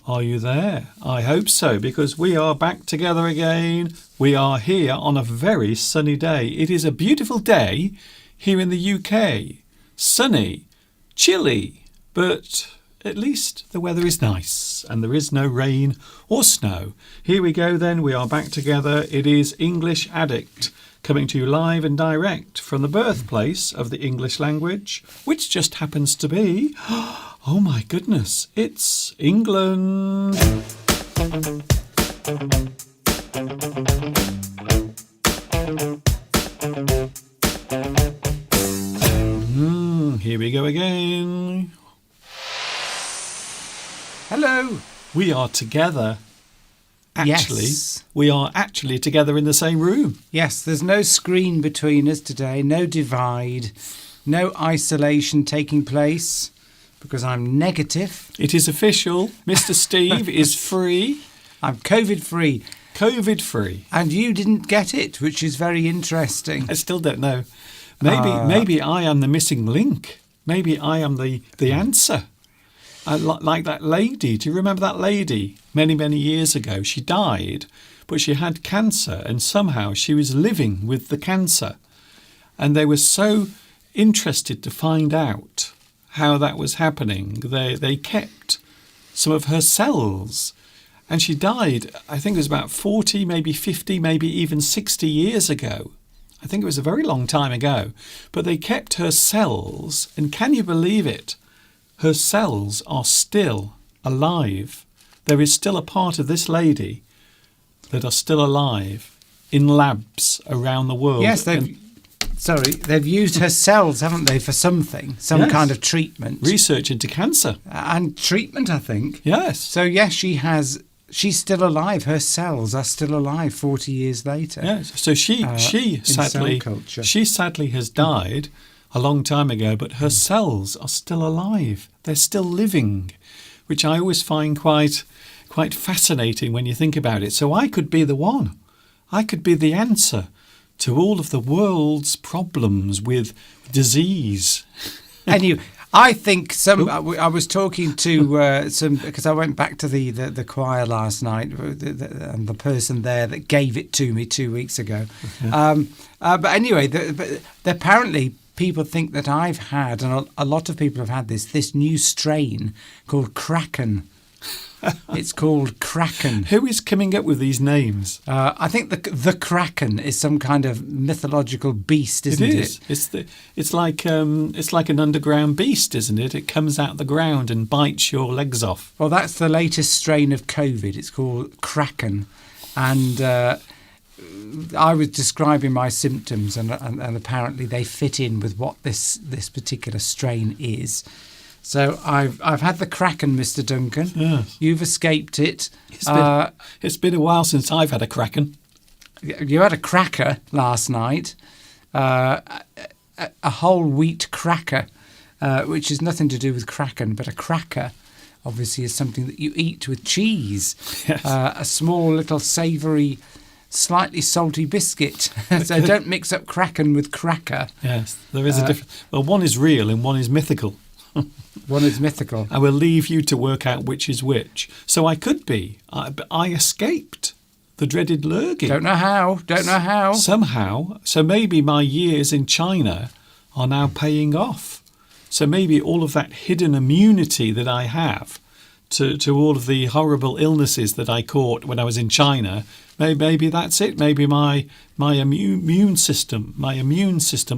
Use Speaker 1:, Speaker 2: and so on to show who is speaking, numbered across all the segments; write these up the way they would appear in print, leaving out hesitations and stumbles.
Speaker 1: Are you there? I hope so, because we are back together again. We are here on a very sunny day. It is a beautiful day here in the UK. Sunny, chilly, but at least the weather is nice and there is no rain or snow. Here we go then. We are back together. It is English Addict, coming to you live and direct from the birthplace of the English language, which just happens to be... Oh my goodness, it's England. Here we go again.
Speaker 2: Hello.
Speaker 1: We are together. Actually,
Speaker 2: yes.
Speaker 1: We are actually together in the same room.
Speaker 2: Yes, there's no screen between us today, no divide, no isolation taking place. Because I'm negative.
Speaker 1: It is official. Mr. Steve is free.
Speaker 2: I'm COVID-free.
Speaker 1: COVID-free.
Speaker 2: And you didn't get it, which is very interesting.
Speaker 1: I still don't know. Maybe I am the missing link. Maybe I am the answer. Like that lady. Do you remember that lady? Many, many years ago. She died, but she had cancer, and somehow she was living with the cancer. And they were so interested to find out how that was happening. They kept some of her cells, and she died, I think it was about 40, maybe 50, maybe even 60 years ago. I think it was a very long time ago, but they kept her cells, and can you believe it? Her cells are still alive. There is still a part of this lady that are still alive in labs around the world.
Speaker 2: Yes, they've used her cells, haven't they, for something, some kind of treatment.
Speaker 1: Research into cancer.
Speaker 2: And treatment, I think.
Speaker 1: Yes.
Speaker 2: So, yes, she's still alive. Her cells are still alive 40 years later.
Speaker 1: Yes. So she sadly has died a long time ago, but her cells are still alive. They're still living, which I always find quite fascinating when you think about it. So I could be the one. I could be the answer to all of the world's problems with disease.
Speaker 2: Anyway, I think I was talking to some, because I went back to the choir last night, and the person there that gave it to me 2 weeks ago. Okay. But anyway, apparently people think that I've had, and a lot of people have had this new strain called Kraken. It's called Kraken.
Speaker 1: Who is coming up with these names?
Speaker 2: I think the Kraken is some kind of mythological beast, isn't it?
Speaker 1: It's like an underground beast, isn't it? It comes out the ground and bites your legs off.
Speaker 2: Well, that's the latest strain of COVID. It's called Kraken, and I was describing my symptoms, and apparently they fit in with what this particular strain is. So I've had the Kraken, Mr. Duncan.
Speaker 1: Yes.
Speaker 2: You've escaped it.
Speaker 1: It's been a while since I've had a Kraken.
Speaker 2: You had a cracker last night, a whole wheat cracker, which has nothing to do with Kraken, but a cracker obviously is something that you eat with cheese.
Speaker 1: Yes.
Speaker 2: A small little savoury, slightly salty biscuit. So don't mix up Kraken with cracker.
Speaker 1: Yes, there is a difference. Well, one is real and one is mythical.
Speaker 2: One is mythical.
Speaker 1: I will leave you to work out which is which. So I could be. But I escaped the dreaded lurgy.
Speaker 2: Don't know how.
Speaker 1: Somehow. So maybe my years in China are now paying off. So maybe all of that hidden immunity that I have to all of the horrible illnesses that I caught when I was in China, maybe that's it. Maybe my immune system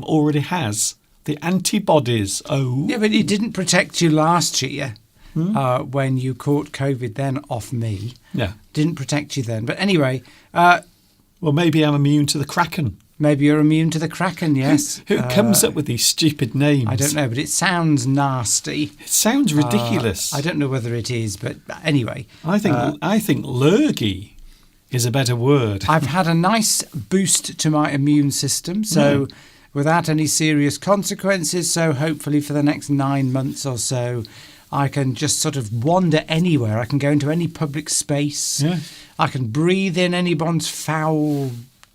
Speaker 1: already has the antibodies. Oh.
Speaker 2: Yeah, but it didn't protect you last year when you caught COVID then off me.
Speaker 1: Yeah.
Speaker 2: Didn't protect you then. But anyway.
Speaker 1: Well, maybe I'm immune to the Kraken.
Speaker 2: Maybe you're immune to the Kraken, yes.
Speaker 1: Who comes up with these stupid names?
Speaker 2: I don't know, but it sounds nasty.
Speaker 1: It sounds ridiculous.
Speaker 2: I don't know whether it is, but anyway.
Speaker 1: I think lurgy is a better word.
Speaker 2: I've had a nice boost to my immune system, so... without any serious consequences, so hopefully for the next 9 months or so I can just sort of wander anywhere. I can go into any public space.
Speaker 1: Yeah.
Speaker 2: I can breathe in anyone's foul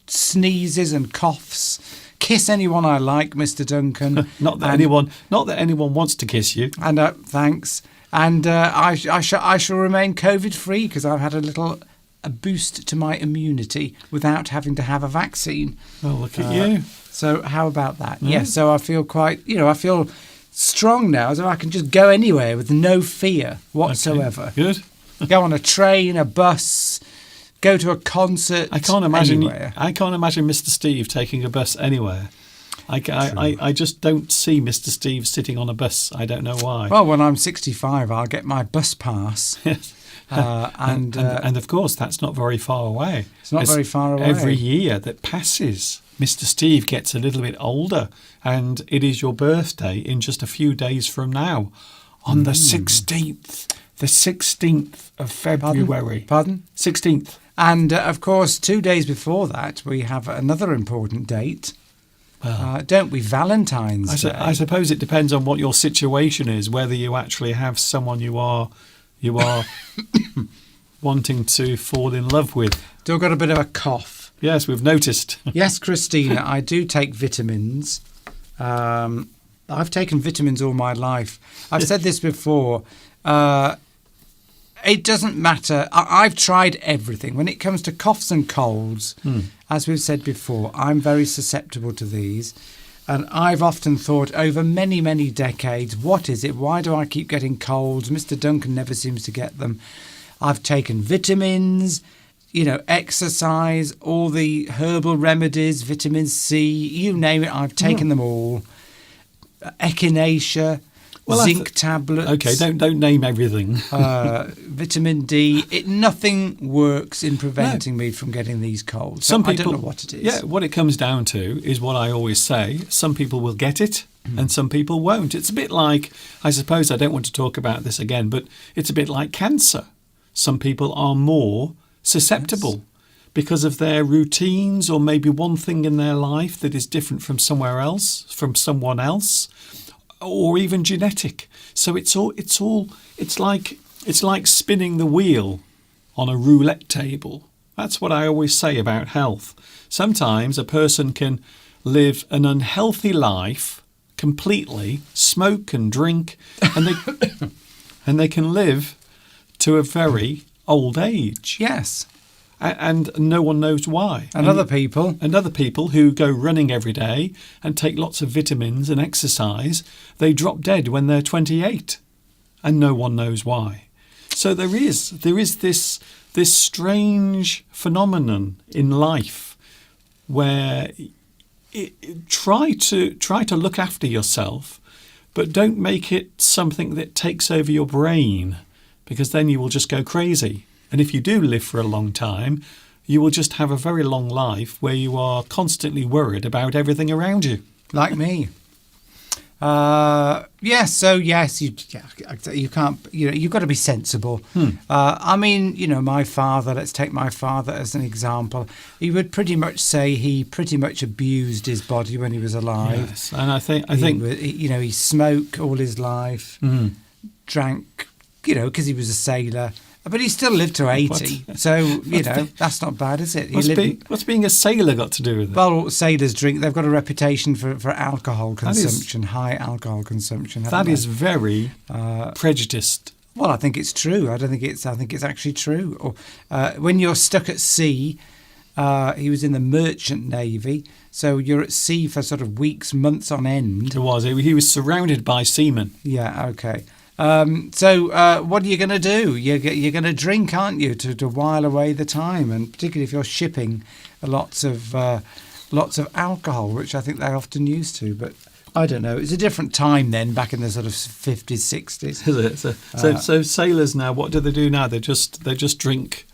Speaker 2: sneezes and coughs, kiss anyone I like, Mr. Duncan.
Speaker 1: Not that anyone wants to kiss you.
Speaker 2: And thanks. And I shall remain COVID-free because I've had a boost to my immunity without having to have a vaccine.
Speaker 1: Well, look at you.
Speaker 2: So how about that? Yes, so I feel quite, I feel strong now, so I can just go anywhere with no fear whatsoever.
Speaker 1: Okay, good.
Speaker 2: Go on a train, a bus, go to a concert.
Speaker 1: I can't imagine.
Speaker 2: Anywhere.
Speaker 1: I can't imagine Mr. Steve taking a bus anywhere. I just don't see Mr. Steve sitting on a bus. I don't know why.
Speaker 2: Well, when I'm 65, I'll get my bus pass.
Speaker 1: Yes.
Speaker 2: And
Speaker 1: of course, that's not very far away.
Speaker 2: It's not very far away.
Speaker 1: Every year that passes, Mr. Steve gets a little bit older, and it is your birthday in just a few days from now, on the 16th. The 16th of February.
Speaker 2: Pardon?
Speaker 1: 16th.
Speaker 2: And, of course, 2 days before that, we have another important date.
Speaker 1: Well,
Speaker 2: don't we? Valentine's Day.
Speaker 1: I suppose it depends on what your situation is, whether you actually have someone you are wanting to fall in love with.
Speaker 2: Still got a bit of a cough.
Speaker 1: Yes, we've noticed.
Speaker 2: Yes, Christina, I do take vitamins. I've taken vitamins all my life. I've said this before. It doesn't matter. I've tried everything. When it comes to coughs and colds, as we've said before, I'm very susceptible to these. And I've often thought over many, many decades, what is it? Why do I keep getting colds? Mr. Duncan never seems to get them. I've taken vitamins, exercise, all the herbal remedies, vitamin C, you name it, I've taken them all. Echinacea. Zinc tablets.
Speaker 1: Okay, don't name everything.
Speaker 2: Vitamin D. Nothing works in preventing me from getting these colds.
Speaker 1: Some people,
Speaker 2: I don't know what it is.
Speaker 1: Yeah, what it comes down to is what I always say. Some people will get it and some people won't. It's a bit like, I suppose I don't want to talk about this again, but it's a bit like cancer. Some people are more susceptible because of their routines or maybe one thing in their life that is different from somewhere else, from someone else, or even genetic. So it's like spinning the wheel on a roulette table. That's what I always say about health. Sometimes a person can live an unhealthy life completely, smoke and drink, and they can live to a very old age.
Speaker 2: Yes.
Speaker 1: And no one knows why.
Speaker 2: And other people
Speaker 1: who go running every day and take lots of vitamins and exercise, they drop dead when they're 28, and no one knows why. So there is this strange phenomenon in life where try to look after yourself, but don't make it something that takes over your brain, because then you will just go crazy. And if you do live for a long time, you will just have a very long life where you are constantly worried about everything around you.
Speaker 2: Like me. Yes, so yes, you can't, you've got to be sensible. I mean, my father, let's take my father as an example. He would pretty much say he pretty much abused his body when he was alive.
Speaker 1: Yes, and I think
Speaker 2: he smoked all his life, drank, because he was a sailor. But he still lived to 80, so, that's not bad, is it?
Speaker 1: What's being a sailor got to do with it?
Speaker 2: Well, sailors drink. They've got a reputation for alcohol consumption, high alcohol consumption.
Speaker 1: That is very prejudiced.
Speaker 2: Well, I think it's true. I think it's actually true. Or, when you're stuck at sea, he was in the merchant navy, so you're at sea for sort of weeks, months on end.
Speaker 1: It was. He was surrounded by seamen.
Speaker 2: Yeah, okay. So what are you going to do? You're going to drink, aren't you, to while away the time, and particularly if you're shipping lots of alcohol, which I think they often used to. But I don't know. It's a different time then, back in the sort of 50s, 60s.
Speaker 1: Is it? So sailors now, what do they do now? They just drink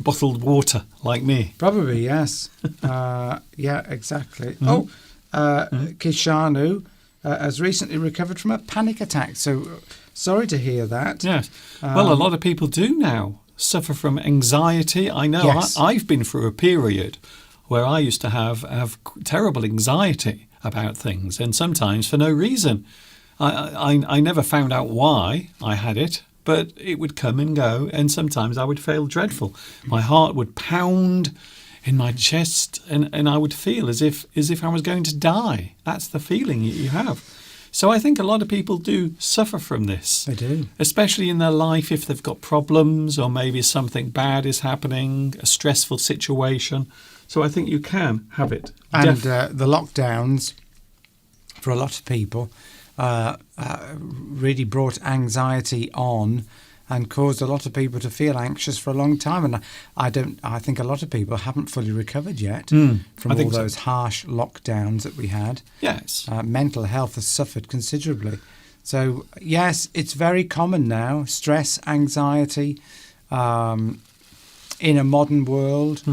Speaker 1: bottled water, like me.
Speaker 2: Probably, yes. Yeah, exactly. Kishanu has recently recovered from a panic attack. So sorry to hear that.
Speaker 1: Yes. Well, a lot of people do now suffer from anxiety. I know.
Speaker 2: Yes.
Speaker 1: I've been through a period where I used to have terrible anxiety about things, and sometimes for no reason. I never found out why I had it, but it would come and go, and sometimes I would feel dreadful. My heart would pound in my chest, and I would feel as if I was going to die. That's the feeling you have. So I think a lot of people do suffer from this.
Speaker 2: They do.
Speaker 1: Especially in their life if they've got problems or maybe something bad is happening, a stressful situation. So I think you can have it.
Speaker 2: And the lockdowns, for a lot of people, really brought anxiety on and caused a lot of people to feel anxious for a long time. And I think a lot of people haven't fully recovered yet from all those harsh lockdowns that we had.
Speaker 1: Yes.
Speaker 2: Mental health has suffered considerably. So, yes, it's very common now. Stress, anxiety, in a modern world,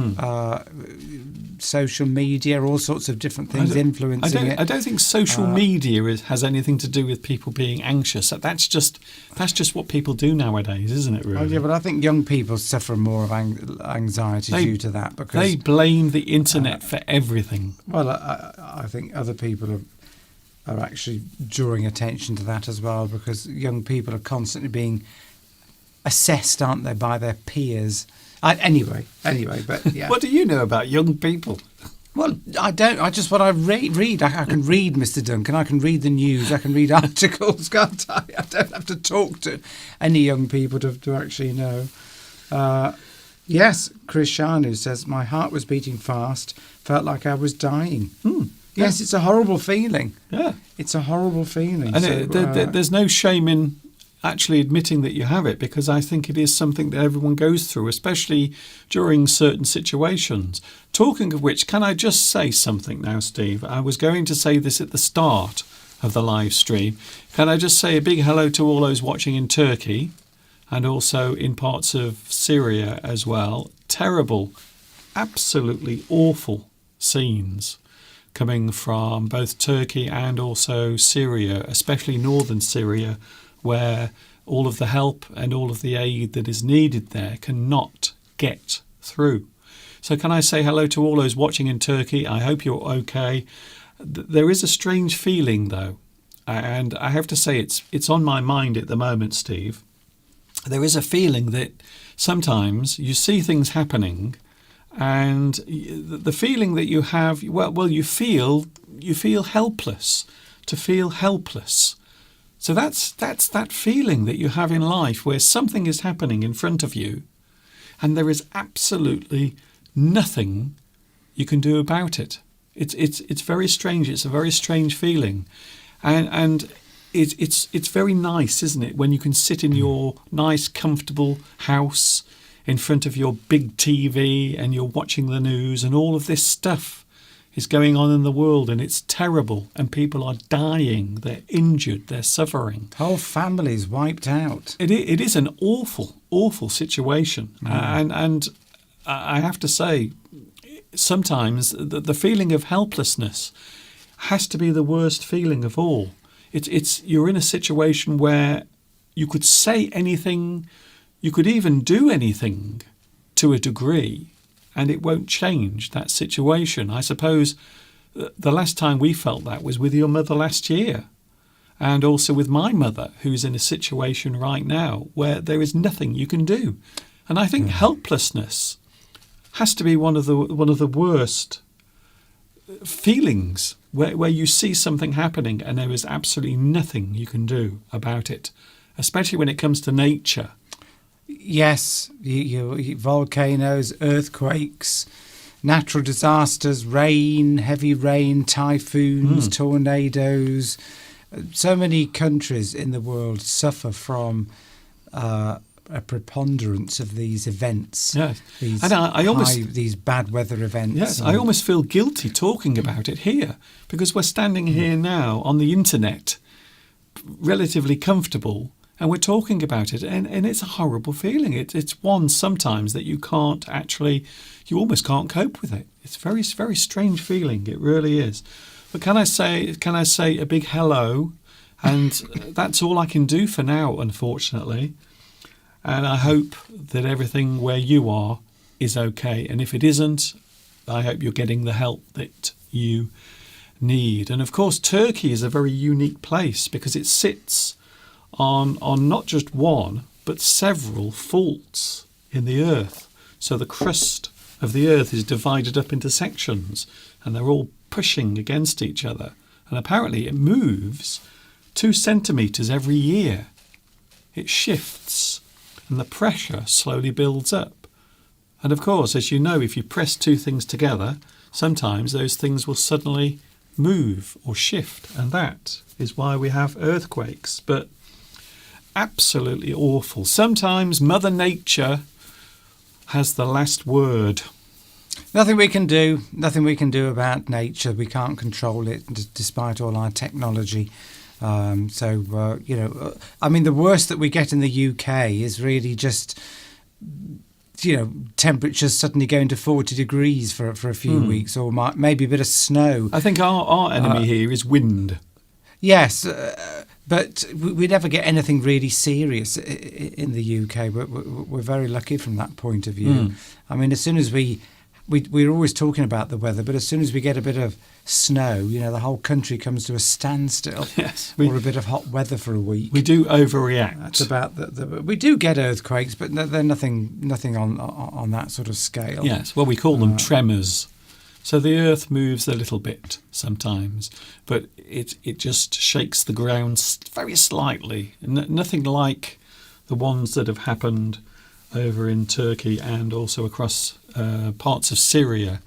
Speaker 2: social media, all sorts of different things influencing it.
Speaker 1: I don't think social media has anything to do with people being anxious. That's just what people do nowadays, isn't it, really?
Speaker 2: Oh, yeah, but I think young people suffer more of anxiety due to that. Because
Speaker 1: they blame the internet for everything.
Speaker 2: Well, I think other people are actually drawing attention to that as well, because young people are constantly being assessed, aren't they, by their peers. Anyway, but yeah.
Speaker 1: What do you know about young people?
Speaker 2: Well, I don't. I just what I read. I can read, Mr. Duncan. I can read the news. I can read articles, can't I? I don't have to talk to any young people to actually know. Yes, Chris Shanu says, my heart was beating fast, felt like I was dying. Yes, it's a horrible feeling. Yeah. It's a horrible feeling.
Speaker 1: And there's no shame in actually admitting that you have it, because I think it is something that everyone goes through, especially during certain situations. Talking of which, can I just say something now, Steve? I was going to say this at the start of the live stream. Can I just say a big hello to all those watching in Turkey and also in parts of Syria as well? Terrible, absolutely awful scenes coming from both Turkey and also Syria, especially northern Syria, where all of the help and all of the aid that is needed there cannot get through. So can I say hello to all those watching in Turkey? I hope you're okay. There is a strange feeling, though, and I have to say it's on my mind at the moment, Steve. There is a feeling that sometimes you see things happening, and the feeling that you have, well, you feel helpless. To feel helpless. So that's that feeling that you have in life where something is happening in front of you and there is absolutely nothing you can do about it. It's very strange. It's a very strange feeling. And it's very nice, isn't it, when you can sit in your nice, comfortable house in front of your big TV and you're watching the news and all of this stuff is going on in the world, and it's terrible, and people are dying, they're injured, they're suffering.
Speaker 2: Whole families wiped out.
Speaker 1: It is an awful, awful situation. And I have to say, sometimes the feeling of helplessness has to be the worst feeling of all. It's you're in a situation where you could say anything, you could even do anything to a degree, and it won't change that situation. I suppose the last time we felt that was with your mother last year, and also with my mother, who's in a situation right now where there is nothing you can do. And I think helplessness has to be one of the worst feelings, where you see something happening and there is absolutely nothing you can do about it, especially when it comes to nature.
Speaker 2: Yes, you volcanoes, earthquakes, natural disasters, rain, heavy rain, typhoons, tornadoes. So many countries in the world suffer from a preponderance of these events.
Speaker 1: Yes.
Speaker 2: These,
Speaker 1: and
Speaker 2: these bad weather events.
Speaker 1: Yes, I almost feel guilty talking about it here, because we're standing here now on the internet, relatively comfortable, and we're talking about it, and it's a horrible feeling. It's one sometimes that you almost can't cope with it. It's very, very strange feeling. It really is. But can I say a big hello? And that's all I can do for now, unfortunately. And I hope that everything where you are is okay. And if it isn't, I hope you're getting the help that you need. And of course, Turkey is a very unique place because it sits on not just one, but several faults in the earth. So the crust of the earth is divided up into sections, and they're all pushing against each other. And apparently it moves 2 centimetres every year. It shifts and the pressure slowly builds up. And of course, as you know, if you press two things together, sometimes those things will suddenly move or shift. And that is why we have earthquakes. But absolutely awful. Sometimes Mother Nature has the last word.
Speaker 2: Nothing we can do about nature. We can't control it, despite all our technology. I mean, the worst that we get in the UK is really just, temperatures suddenly going to 40 degrees for a few weeks, or maybe a bit of snow.
Speaker 1: I think our enemy here is wind.
Speaker 2: Yes, but we never get anything really serious in the UK. We're very lucky from that point of view. I mean, as soon as we're always talking about the weather, but as soon as we get a bit of snow, the whole country comes to a standstill.
Speaker 1: Yes,
Speaker 2: or a bit of hot weather for a week.
Speaker 1: We do overreact.
Speaker 2: That's about we do get earthquakes, but they're nothing on that sort of scale.
Speaker 1: Yes, well, we call them tremors. So the earth moves a little bit sometimes, but it just shakes the ground very slightly. Nothing like the ones that have happened over in Turkey and also across parts of Syria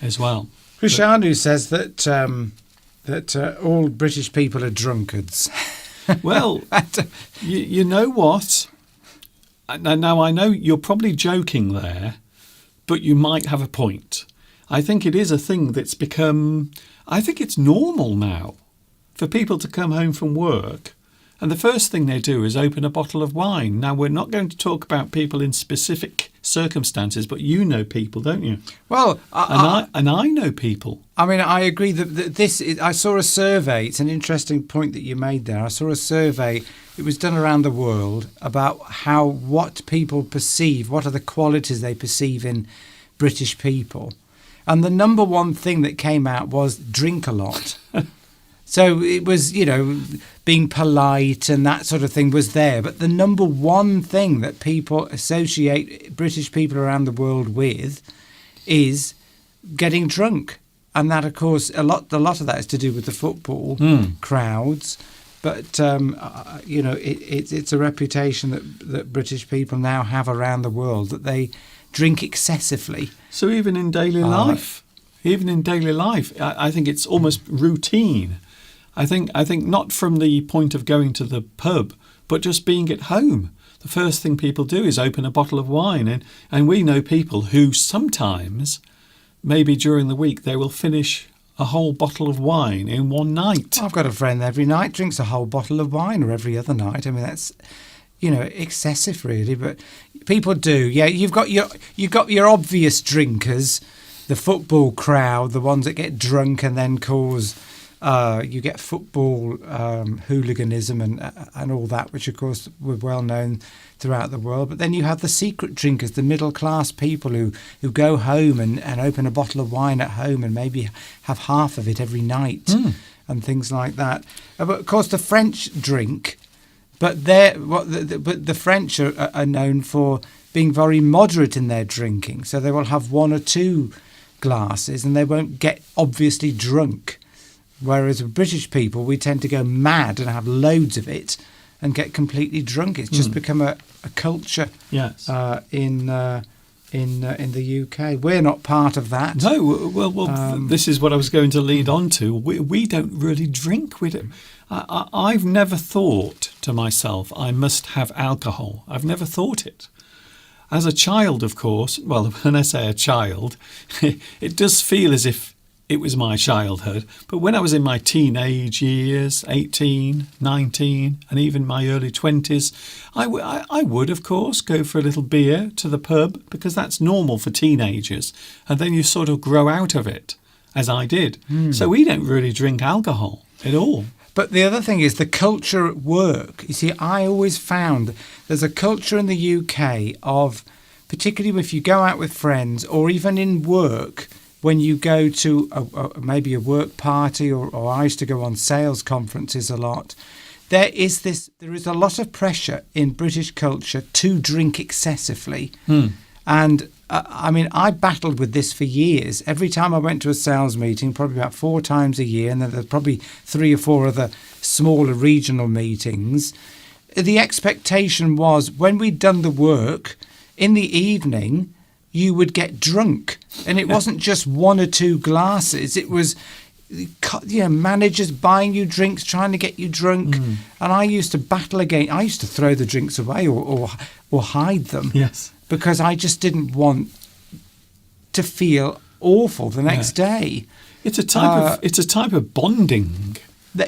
Speaker 1: as well.
Speaker 2: Krishanu says that all British people are drunkards.
Speaker 1: Well, you know what? Now, I know you're probably joking there, but you might have a point. I think it is a thing that's become... I think it's normal now for people to come home from work and the first thing they do is open a bottle of wine. Now, we're not going to talk about people in specific circumstances, but you know people, don't you?
Speaker 2: Well,
Speaker 1: I know people.
Speaker 2: I mean, I agree that I saw a survey. It's an interesting point that you made there. I saw a survey. It was done around the world about what people perceive, what are the qualities they perceive in British people. And the number one thing that came out was drink a lot. So it was, being polite and that sort of thing was there. But the number one thing that people associate British people around the world with is getting drunk. And that, of course, a lot of that is to do with the football crowds. But, it's a reputation that British people now have around the world, that they drink excessively.
Speaker 1: So even in daily life, I think it's almost routine. I think not from the point of going to the pub, but just being at home. The first thing people do is open a bottle of wine. And we know people who sometimes, maybe during the week, they will finish a whole bottle of wine in one night.
Speaker 2: I've got a friend every night drinks a whole bottle of wine, or every other night. I mean, that's, excessive really, but people do. Yeah, you've got your obvious drinkers, the football crowd, the ones that get drunk and then cause... you get football hooliganism and all that, which of course were well known throughout the world. But then you have the secret drinkers, the middle class people who go home and open a bottle of wine at home and maybe have half of it every night and things like that. But of course the French drink, but the French are known for being very moderate in their drinking. So they will have one or two glasses and they won't get obviously drunk. Whereas with British people, we tend to go mad and have loads of it and get completely drunk. It's just become a culture.
Speaker 1: Yes.
Speaker 2: In the UK, we're not part of that.
Speaker 1: No. Well. This is what I was going to lead on to. We don't really drink. I've never thought to myself, I must have alcohol. I've never thought it. As a child, of course. Well, when I say a child, it does feel as if it was my childhood. But when I was in my teenage years, 18, 19, and even my early 20s, I would, of course, go for a little beer to the pub because that's normal for teenagers. And then you sort of grow out of it, as I did. So we don't really drink alcohol at all.
Speaker 2: But the other thing is the culture at work. You see, I always found there's a culture in the UK of, particularly if you go out with friends or even in work, when you go to maybe a work party or I used to go on sales conferences a lot, there is a lot of pressure in British culture to drink excessively. And I mean, I battled with this for years. Every time I went to a sales meeting, probably about 4 times a year, and then there's probably 3 or 4 other smaller regional meetings, the expectation was when we'd done the work, in the evening, you would get drunk. And it wasn't just 1 or 2 glasses. It was managers buying you drinks, trying to get you drunk. And I used to battle again. I used to throw the drinks away or hide them.
Speaker 1: Yes.
Speaker 2: Because I just didn't want to feel awful the next day.
Speaker 1: It's a type of bonding.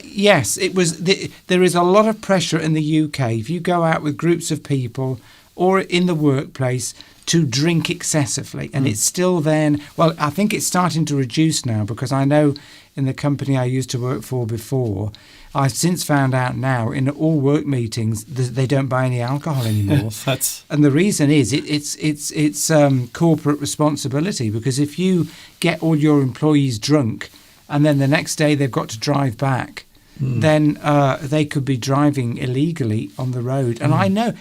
Speaker 2: Yes, it was. There is a lot of pressure in the UK if you go out with groups of people or in the workplace to drink excessively, and it's still then. Well, I think it's starting to reduce now because I know in the company I used to work for before, I've since found out now in all work meetings they don't buy any alcohol anymore.
Speaker 1: Yes,
Speaker 2: and the reason is it's corporate responsibility, because if you get all your employees drunk and then the next day they've got to drive back, then they could be driving illegally on the road. And I know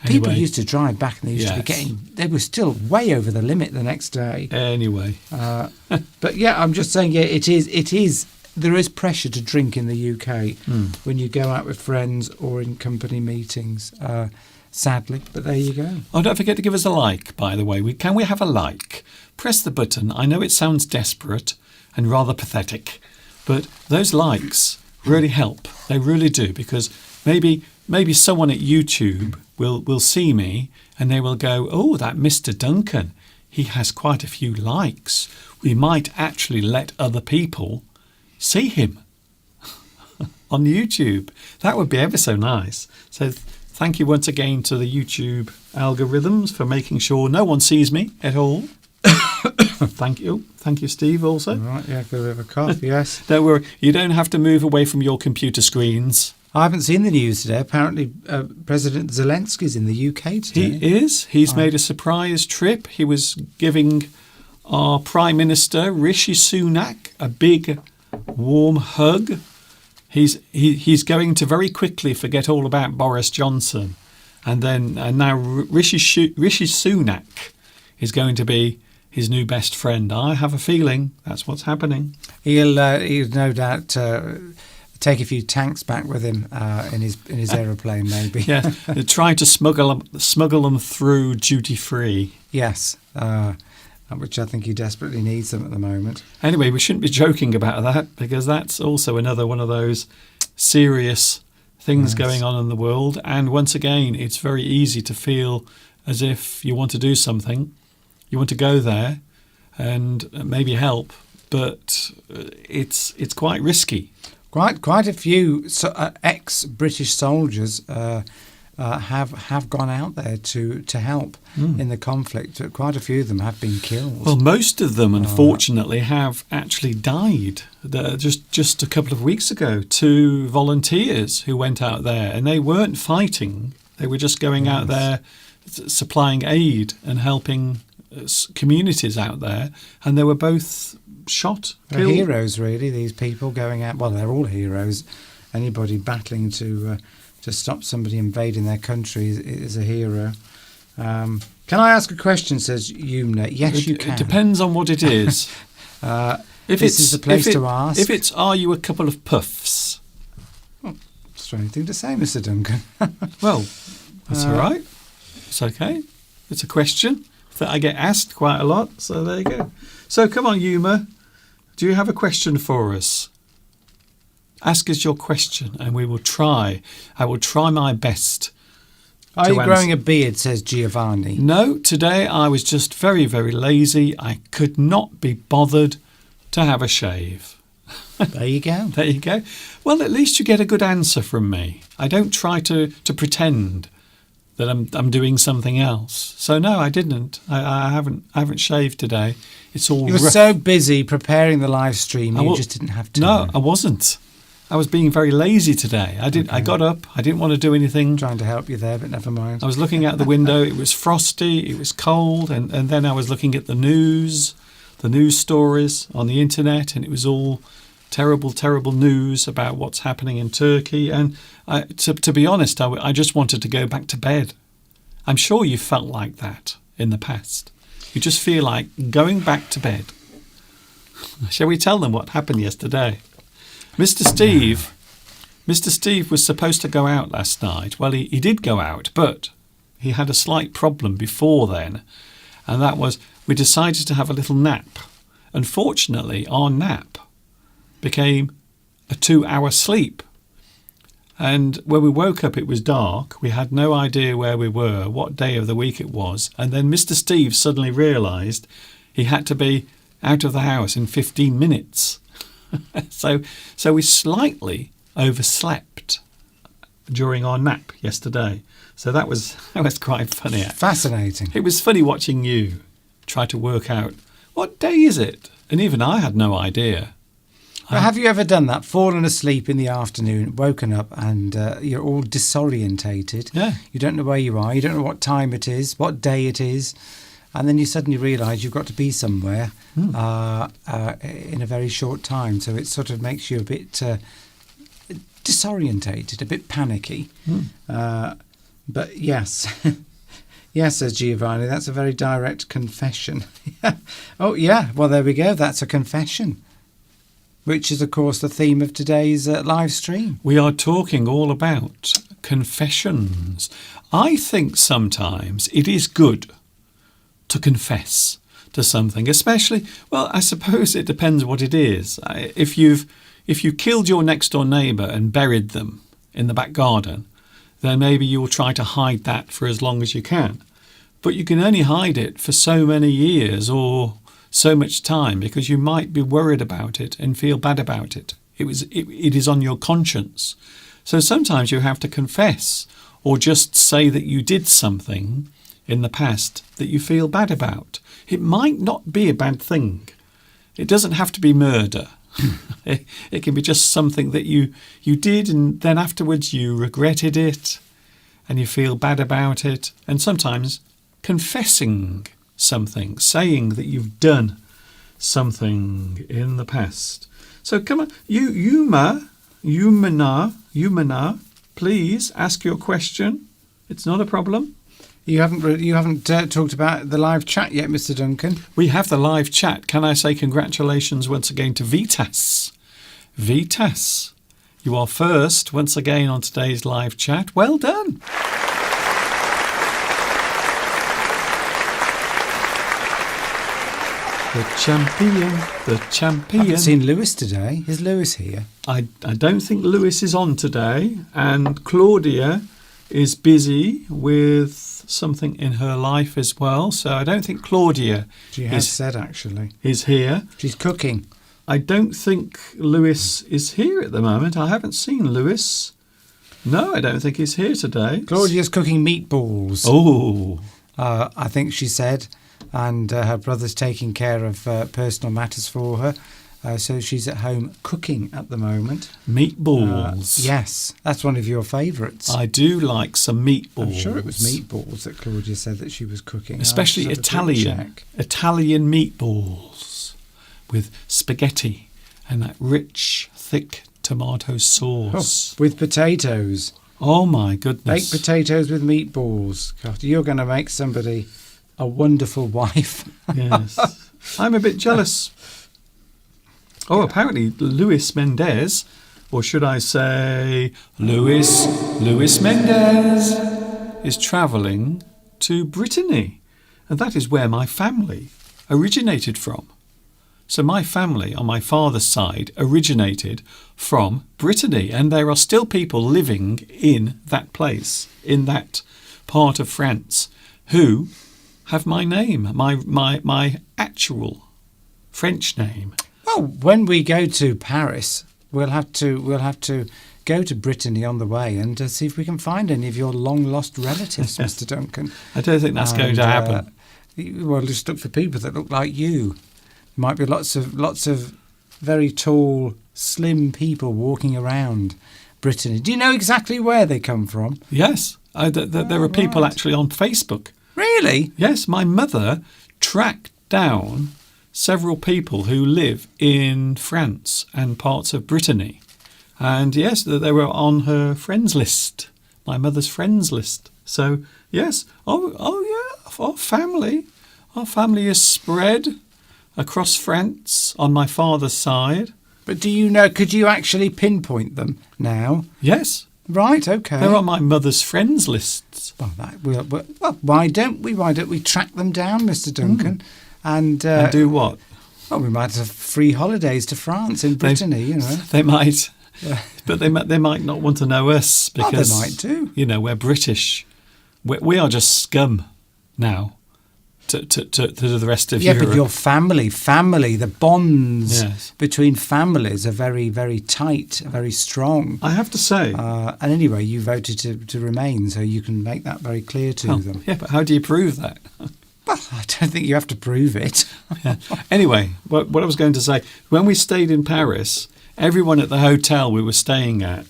Speaker 2: people used to drive back and they were still way over the limit the next day.
Speaker 1: Anyway.
Speaker 2: But yeah, I'm just saying, it is. There is pressure to drink in the UK when you go out with friends or in company meetings, sadly. But there you go.
Speaker 1: Oh, don't forget to give us a like, by the way. Can we have a like? Press the button. I know it sounds desperate and rather pathetic, but those likes really help. They really do, because maybe someone at YouTube will see me and they will go, oh, that Mr. Duncan, he has quite a few likes. We might actually let other people see him on YouTube. That would be ever so nice. So thank you once again to the YouTube algorithms for making sure no one sees me at all. Thank you, Steve, also.
Speaker 2: All right, yeah, got a bit of a cough, yes.
Speaker 1: Don't worry, you don't have to move away from your computer screens.
Speaker 2: I haven't seen the news today. Apparently, President Zelensky's in the UK today.
Speaker 1: He is. He's made a surprise trip. He was giving our Prime Minister, Rishi Sunak, a big, warm hug. He's going to very quickly forget all about Boris Johnson. And now Rishi Sunak is going to be his new best friend. I have a feeling that's what's happening.
Speaker 2: He'll no doubt take a few tanks back with him in his aeroplane, maybe.
Speaker 1: Yeah, try to smuggle them through duty free.
Speaker 2: Yes, which I think he desperately needs them at the moment.
Speaker 1: Anyway, we shouldn't be joking about that, because that's also another one of those serious things going on in the world. And once again, it's very easy to feel as if you want to do something, you want to go there and maybe help, but it's quite risky.
Speaker 2: Quite a few ex-British soldiers have gone out there to help in the conflict. Quite a few of them have been killed.
Speaker 1: Well, most of them, unfortunately, have actually died. Just a couple of weeks ago, 2 volunteers who went out there, and they weren't fighting. They were just going out there, supplying aid and helping communities out there, and they were both shot.
Speaker 2: They're heroes, really, these people going out. Well, they're all heroes. Anybody battling to stop somebody invading their country is a hero. Can I ask a question, says Yumna? Yes, you can.
Speaker 1: It depends on what it is.
Speaker 2: This is the place to ask.
Speaker 1: If it's, are you a couple of puffs?
Speaker 2: Strange thing to say, Mr. Duncan.
Speaker 1: Well, that's all right. It's okay. It's a question that I get asked quite a lot, so there you go. So come on, Yuma. Do you have a question for us? Ask us your question and we will try. I will try my best.
Speaker 2: Are you growing a beard, says Giovanni?
Speaker 1: No, today I was just very, very lazy. I could not be bothered to have a shave.
Speaker 2: There you go.
Speaker 1: There you go. Well, at least you get a good answer from me. I don't try to pretend that I'm doing something else. So no, I didn't. I haven't shaved today. It's all.
Speaker 2: You were so busy preparing the live stream, you just didn't have time.
Speaker 1: No, I wasn't. I was being very lazy today. I got up. I didn't want to do anything.
Speaker 2: Trying to help you there, but never mind.
Speaker 1: I was looking out the window. It was frosty. It was cold, and then I was looking at the news stories on the internet, and it was all terrible, terrible news about what's happening in Turkey. And to be honest, I just wanted to go back to bed. I'm sure you felt like that. in the past. You just feel like going back to bed. Shall we tell them what happened yesterday? Mr. Steve was supposed to go out last night. Well, he did go out, but he had a slight problem before then, and that was we decided to have a little nap. Unfortunately, our nap became a 2-hour sleep. And when we woke up, it was dark. We had no idea where we were, what day of the week it was. And then Mr. Steve suddenly realised he had to be out of the house in 15 minutes. So we slightly overslept during our nap yesterday. So that was quite funny.
Speaker 2: Fascinating.
Speaker 1: It was funny watching you try to work out, what day is it? And even I had no idea.
Speaker 2: Well, have you ever done that? Fallen asleep in the afternoon, woken up, and you're all disorientated.
Speaker 1: Yeah.
Speaker 2: You don't know where you are. You don't know what time it is, what day it is. And then you suddenly realise you've got to be somewhere in a very short time. So it sort of makes you a bit disorientated, a bit panicky. But yes. Yes, says Giovanni, that's a very direct confession. Oh, yeah. Well, there we go. That's a confession. Which is, of course, the theme of today's live stream.
Speaker 1: We are talking all about confessions. I think sometimes it is good to confess to something, especially, well, I suppose it depends what it is. If you killed your next door neighbour and buried them in the back garden, then maybe you'll try to hide that for as long as you can. But you can only hide it for so many years or so much time because you might be worried about it and feel bad about it. It is on your conscience. So sometimes you have to confess or just say that you did something in the past that you feel bad about. It might not be a bad thing. It doesn't have to be murder. It can be just something that you did and then afterwards you regretted it and you feel bad about it. And sometimes confessing something, saying that you've done something in the past. So come on, Yumana, please ask your question. It's not a problem.
Speaker 2: You haven't talked about the live chat yet, Mr. Duncan.
Speaker 1: We have the live chat. Can I say congratulations once again to Vitas? Vitas, you are first once again on today's live chat. Well done. The champion.
Speaker 2: I haven't seen Lewis today. Is Lewis here?
Speaker 1: I don't think Lewis is on today, and Claudia is busy with something in her life as well. So I don't think Claudia
Speaker 2: She has said, actually.
Speaker 1: is here.
Speaker 2: She's cooking.
Speaker 1: I don't think Lewis is here at the moment. I haven't seen Lewis. No, I don't think he's here today.
Speaker 2: Claudia's cooking meatballs.
Speaker 1: Oh.
Speaker 2: I think she said. And her brother's taking care of personal matters for her. So she's at home cooking at the moment.
Speaker 1: Meatballs.
Speaker 2: Yes, that's one of your favourites.
Speaker 1: I do like some meatballs.
Speaker 2: I'm sure it was meatballs that Claudia said that she was cooking.
Speaker 1: Especially Italian meatballs with spaghetti and that rich, thick tomato sauce.
Speaker 2: With potatoes.
Speaker 1: Oh, my goodness.
Speaker 2: Baked potatoes with meatballs. God, you're going to make somebody a wonderful wife.
Speaker 1: Yes. I'm a bit jealous. Oh, apparently Luis Mendez, or should I say Luis Mendez, is travelling to Brittany. And that is where my family originated from. So my family on my father's side originated from Brittany. And there are still people living in that place, in that part of France, who have my name, my actual French name.
Speaker 2: Well, when we go to Paris, we'll have to go to Brittany on the way and see if we can find any of your long lost relatives, Mr. Duncan.
Speaker 1: I don't think that's going to happen.
Speaker 2: Well, just look for people that look like you. There might be lots of very tall, slim people walking around Brittany. Do you know exactly where they come from?
Speaker 1: Yes, there are people actually on Facebook.
Speaker 2: Really?
Speaker 1: Yes, my mother tracked down several people who live in France and parts of Brittany. And yes, they were on her friends list, my mother's friends list. So, yes. Oh yeah, our family. Our family is spread across France on my father's side.
Speaker 2: But do you know, could you actually pinpoint them now?
Speaker 1: Yes.
Speaker 2: Right, okay.
Speaker 1: They're on my mother's friends lists.
Speaker 2: Well, why don't we? Why don't we track them down, Mr. Duncan? And
Speaker 1: do what?
Speaker 2: Well, we might have free holidays to France in Brittany, you know.
Speaker 1: They might. But they might not want to know us because
Speaker 2: they might do.
Speaker 1: You know, we're British. We are just scum now to the rest of Europe.
Speaker 2: Yeah, but your family, the bonds
Speaker 1: Yes.
Speaker 2: between families are very, very tight, very strong.
Speaker 1: I have to say.
Speaker 2: And anyway, you voted to remain, so you can make that very clear to them.
Speaker 1: Yeah, but how do you prove that?
Speaker 2: Well, I don't think you have to prove it.
Speaker 1: Yeah. Anyway, what I was going to say, when we stayed in Paris, everyone at the hotel we were staying at,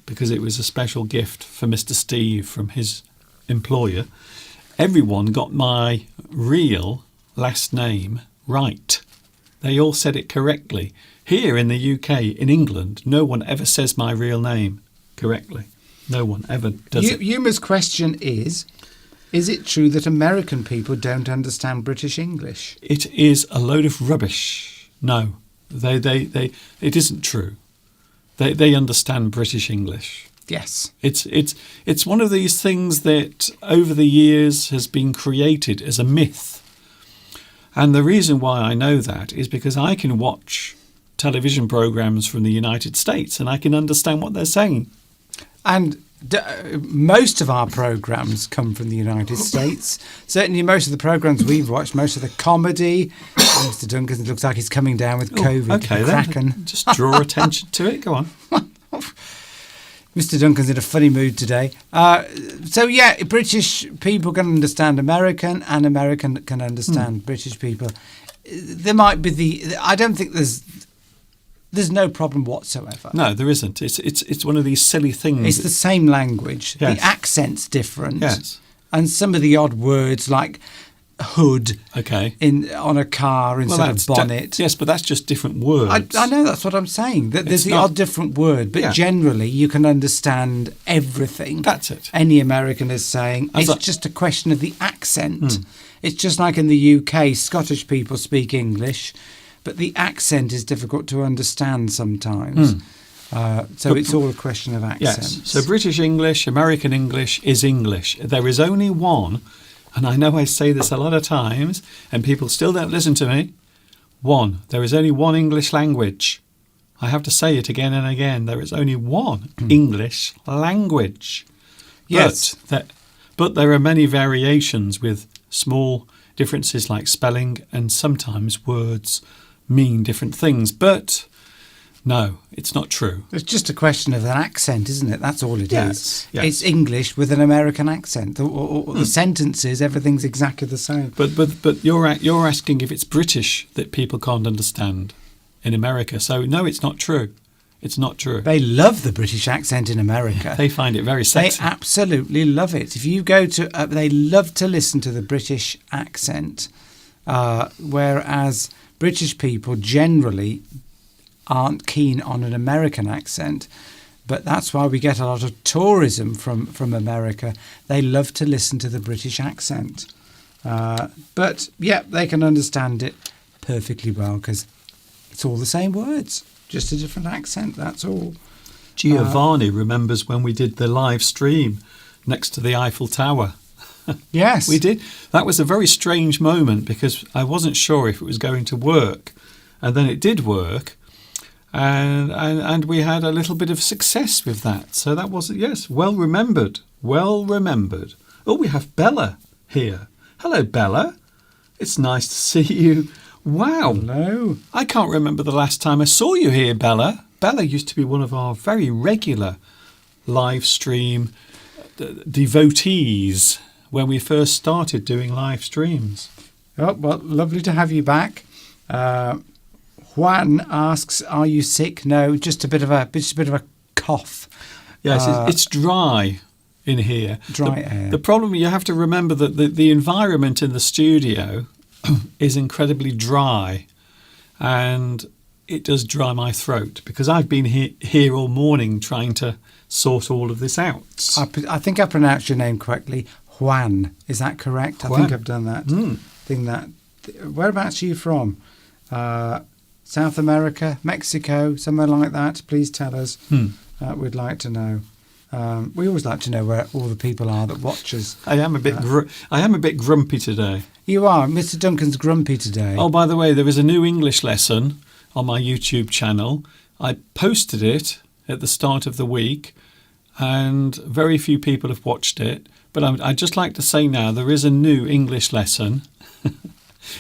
Speaker 1: because it was a special gift for Mr. Steve from his employer, everyone got my real last name right. They all said it correctly. Here in the UK, in England, no one ever says my real name correctly. No one ever does it.
Speaker 2: Yuma's question is it true that American people don't understand British English?
Speaker 1: It is a load of rubbish. No, it isn't true. They understand British English.
Speaker 2: Yes.
Speaker 1: It's one of these things that over the years has been created as a myth. And the reason why I know that is because I can watch television programs from the United States and I can understand what they're saying.
Speaker 2: And most of our programs come from the United States. Certainly most of the programs we've watched, most of the comedy. Mr. Duncan looks like he's coming down with COVID.
Speaker 1: Okay, then. Just draw attention to it. Go on.
Speaker 2: Mr. Duncan's in a funny mood today. So, yeah, British people can understand American and American can understand British people. There might be I don't think there's no problem whatsoever.
Speaker 1: No, there isn't. It's one of these silly things.
Speaker 2: It's the same language.
Speaker 1: Yes.
Speaker 2: The accent's different.
Speaker 1: Yes.
Speaker 2: And some of the odd words like hood on a car instead of bonnet.
Speaker 1: Yes, but that's just different words.
Speaker 2: I know, that's what I'm saying. There's the odd different word, but generally you can understand everything.
Speaker 1: That's it.
Speaker 2: Any American is saying. It's just a question of the accent. It's just like in the UK, Scottish people speak English, but the accent is difficult to understand sometimes. So it's all a question of accents.
Speaker 1: Yes. So British English, American English is English. There is only one, and I know I say this a lot of times, and people still don't listen to me. One. There is only one English language. I have to say it again and again. There is only one English language.
Speaker 2: Yes.
Speaker 1: But there are many variations with small differences like spelling, and sometimes words mean different things. But no, it's not true.
Speaker 2: It's just a question of an accent, isn't it? That's all it is.
Speaker 1: Yes.
Speaker 2: It's English with an American accent. The sentences, everything's exactly the same.
Speaker 1: But you're asking if it's British that people can't understand in America. So no, it's not true. It's not true.
Speaker 2: They love the British accent in America.
Speaker 1: They find it very sexy.
Speaker 2: They absolutely love it. If you go to, they love to listen to the British accent, whereas British people generally aren't keen on an American accent. But that's why we get a lot of tourism from America. They love to listen to the British accent. But yeah, they can understand it perfectly well because it's all the same words, just a different accent, that's all.
Speaker 1: Giovanni remembers when we did the live stream next to the Eiffel Tower.
Speaker 2: Yes.
Speaker 1: We did. That was a very strange moment because I wasn't sure if it was going to work. And then it did work. And we had a little bit of success with that. So that was, yes, well remembered. Well remembered. Oh, we have Bella here. Hello, Bella. It's nice to see you. Wow.
Speaker 2: Hello.
Speaker 1: I can't remember the last time I saw you here, Bella. Bella used to be one of our very regular live stream devotees when we first started doing live streams.
Speaker 2: Oh, well, lovely to have you back. Juan asks, "Are you sick?" No, just a bit of a cough.
Speaker 1: Yes, it's dry in here.
Speaker 2: Dry air.
Speaker 1: The problem, you have to remember that the environment in the studio is incredibly dry, and it does dry my throat because I've been here all morning trying to sort all of this out.
Speaker 2: I think I pronounced your name correctly. Juan. Is that correct? I
Speaker 1: Juan.
Speaker 2: think I've done that. Whereabouts are you from? South America, Mexico, somewhere like that? Please tell us. We'd like to know. We always like to know where all the people are that watch us.
Speaker 1: I am a bit grumpy today.
Speaker 2: You are. Mr. Duncan's grumpy today.
Speaker 1: Oh, by the way, there is a new English lesson on my YouTube channel. I posted it at the start of the week, and very few people have watched it. But I'd just like to say now, there is a new English lesson.